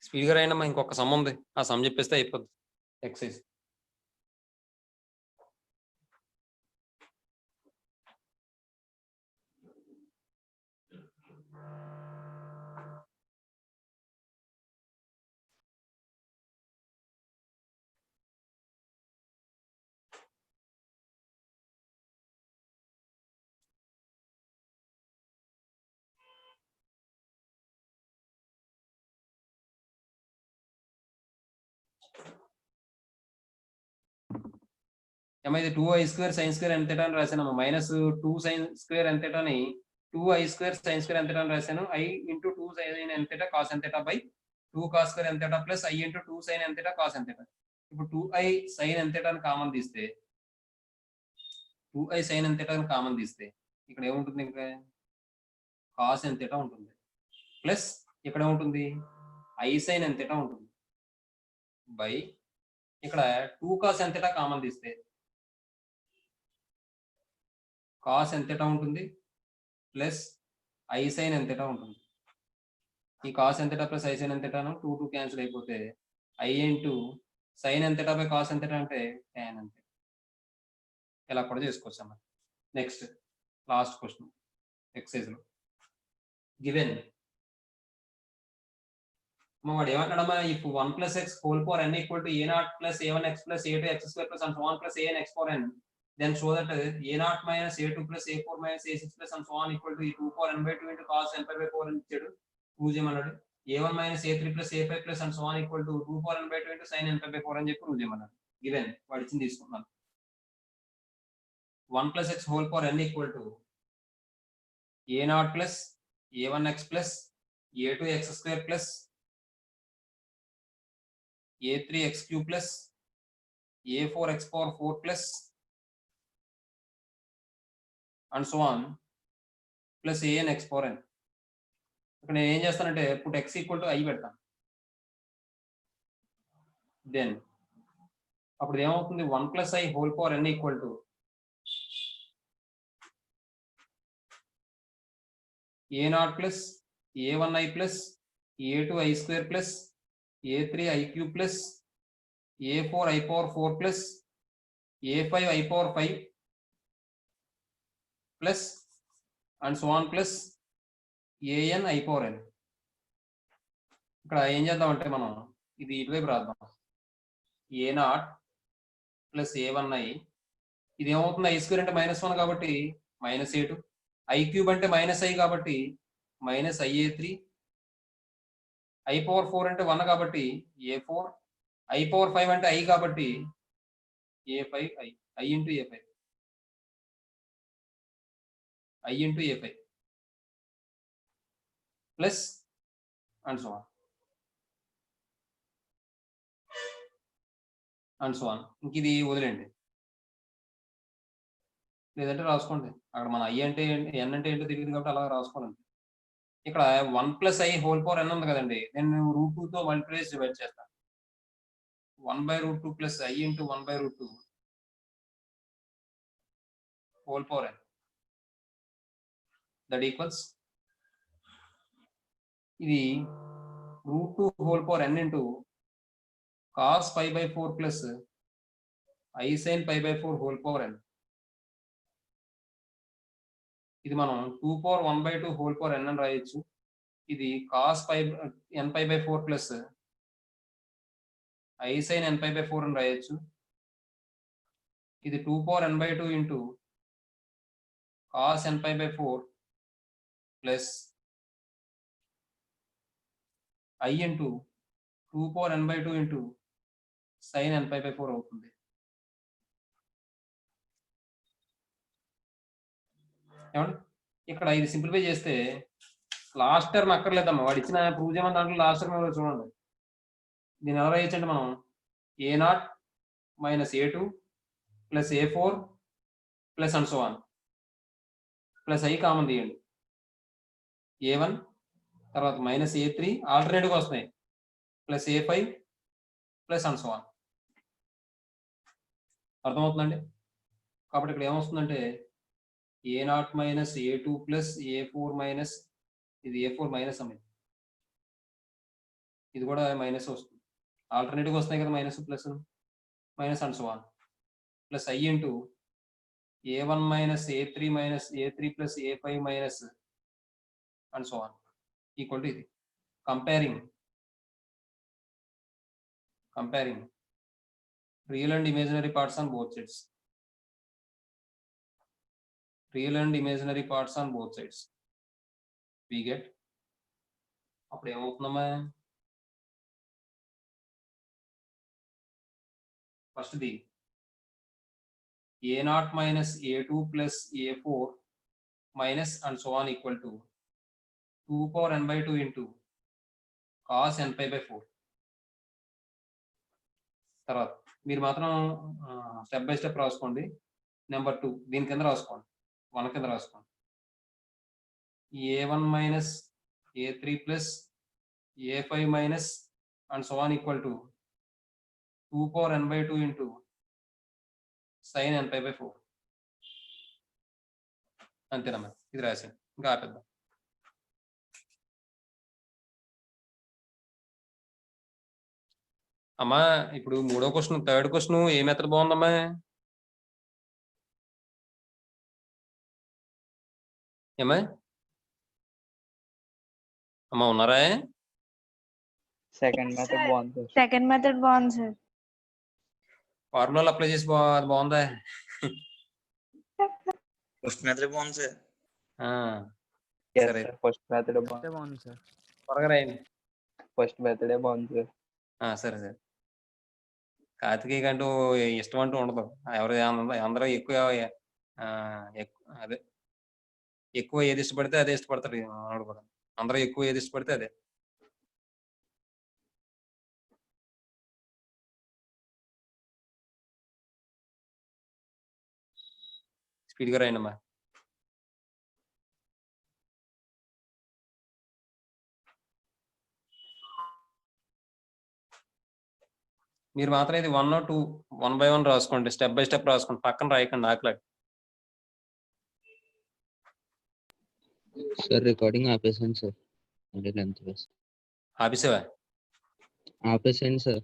స్పీడ్ గా రాయండి అమ్మా, ఇంకొక సమ్ ఉంది ఆ సమ్ చెప్పేస్తే అయిపోద్ది ఎక్సైజ్. ఏమో ఇది 2I square sin square n theta అని రాశాను -2 sin స్క్వేర్ n theta ని 2I square sin square n theta అని రాశాను I into 2 sin n theta cos n theta by 2 cos square n theta plus I into 2 sin n theta cos n theta. ఇప్పుడు 2I sin n theta ని common తీస్తే 2I sin n theta ని common తీస్తే ఇక్కడ ఏముంటుంది ఇంకా cos n theta ఉంటుంది plus ఇక్కడ ఏముంటుంది I sin n theta ఉంటుంది బై ఇక్కడ 2 cos n theta కామన్ తీస్తే cos n theta ఉంటుంది plus I sin n theta ఉంటుంది. ఈ cos n theta plus I sin n theta 2 cancel అయిపోతే I into sin n theta by cos n theta అంటే tan n theta. ఇలా కూడా చేసుకోవచ్చు అన్నమాట. నెక్స్ట్ లాస్ట్ క్వశ్చన్ ఎక్సైజ్ లో గివెన్ వాడు ఏమంటాడమ్మా if 1 + x whole power n equal to a0 + a1x + a2x square + and so on + anx power n then show that a0 - a2 + a4 - a6 + and so on equal to 2 power n by 2 into cos n pi by 4 అని ఇచ్చాడు. Prove చేయమన్నాడు. a1 - a3 + a5 + and so on equal to 2 power n by 2 into sin n pi by 4 అని చెప్పి prove చేయమన్నాడు. Given వాడు ఇచ్చింది తీసుకున్నాను 1 + x whole power n equal to a0 + a1x + a2x square + a3x³ + a4x power 4 + and so on plus anx power n. ఇక్కడ నేను ఏం చేస్తానంటే put x equal to I పెడతాను. దెన్ అప్పుడు ఏమవుతుంది 1 + I whole power n equal to a0 + a1i + a2i square + a3i³ + a4i power 4 + a5i power 5 plus and so on plus an I power n. ఇక్కడ ఏం చేద్దాం అంటే మనం ఇది ఇటువైపు రాద్దాం a0 + a1i ఇది ఏమవుతుంది I స్క్వేర్ అంటే -1 కాబట్టి -a2 i³ అంటే -i కాబట్టి -ia3 I power 4 అంటే 1 కాబట్టి a4 I power 5 అంటే I కాబట్టి a5i I into a5 I into a5 plus and so on and so on. ఇంక ఇది వదిలేండి లేదంటే రాసుకోండి అక్కడ మన I అంటే n అంటే ఏంటో తెలియదు కాబట్టి అలా రాసుకోండి. ఇక్కడ 1 + I హోల్ పవర్ n ఉంది కదండి నేను √2తో మల్టిప్లై చేసి డివైడ్ చేస్తాను 1/√2 + I into 1/√2 whole power n that equals ఇది √2 whole power n into cos pi by 4 plus I sin pi by 4 whole power n. ఇది మనం 2 power 1 by 2 whole power n అని రాయొచ్చు. ఇది cos pi n pi by 4 plus I sin n pi by 4 అని రాయొచ్చు. ఇది 2 power n by 2 into cos n pi by 4 plus I into 2 power n by 2 into sin n pi by 4 అవుతుంది. ఏమండి ఇక్కడ ఇది సింప్లిఫై చేస్తే last term అక్కర్లేదమ్మా, వాడు ఇచ్చిన ప్రూవ్ చేయమని దాంట్లో లాస్ట్ టర్మ్ ఎవరో చూడండి. దీన్ని ఎలా రాయొచ్చు అంటే మనం A0 minus A2 plus A4 plus and so on plus I common తీయండి. A1 తర్వాత మైనస్ A3 ఆల్టర్నేటివ్గా వస్తున్నాయి plus A5 plus and so on. అర్థమవుతుందండి? కాబట్టి ఇక్కడ ఏమొస్తుందంటే A0 minus A2 plus A4 minus ఇది A4 మైనస్ అమ్మ, ఇది కూడా మైనస్ వస్తుంది. ఆల్టర్నేటివ్ వస్తున్నాయి కదా minus plus minus and so on plus I into A1 minus A3 minus A3 plus A5 minus and so on equal to ఇది. Comparing real and imaginary parts on both sides. Real and imaginary parts on both sides. We get అప్పుడు ఏమవుతుందమ్మా, first the A0 minus A2 plus A4 minus and so on equal to 2 power n by 2 into cos n pi by 4. తర్వాత మీరు మాత్రం step by step రాసుకోండి. Number 2 దీని కింద రాసుకోండి, 1 కింద రాసుకోండి. A1 minus A3 plus A5 minus and so on equal to 2 power n by 2 into sin n pi by 4. అంతేనమ్మా, ఇది రాశాను. ఇంకా ఆపేద్దాం. అమ్మా ఇప్పుడు మూడో క్వశ్చన్, థర్డ్ క్వశ్చన్ ఏ మెథడ్ బాగుందమ్మా? ఏమా అమ్మా ఉన్నారా? సెకండ్ మెథడ్ బాగుంది సార్. సెకండ్ మెథడ్ బాగుంది సార్. ఫార్ములాలు అప్లై చేసి అది బాగుందా? ఫస్ట్ మెథడ్ బాగుంది సార్. సరే ఫస్ట్ మెథడ్ బాగుంది సార్. త్వరగా రాయండి. ఫస్ట్ మెథడే బాగుంది సార్. సరే సరే. కార్తికేయ అంటూ ఇష్టం అంటూ ఉండదు. ఎవరు అందరూ ఎక్కువ అదే ఎక్కువ ఏది ఇష్టపడితే అదే ఇష్టపడతాడు మనోడు కూడా. అందరూ ఎక్కువ ఏది ఇష్టపడితే అదే. స్పీడ్గా రాయండి అమ్మా. మీరు మాత్రం ఇది 1 or 2 1 by 1 రాసుకోండి, స్టెప్ బై స్టెప్ రాసుకోండి, పక్కన రాయకండి ఆకలాడి. సార్ రికార్డింగ్ ఆపేసాను సార్. అంటే లెంత్ ఆపేసావా? ఆపేసాను సార్.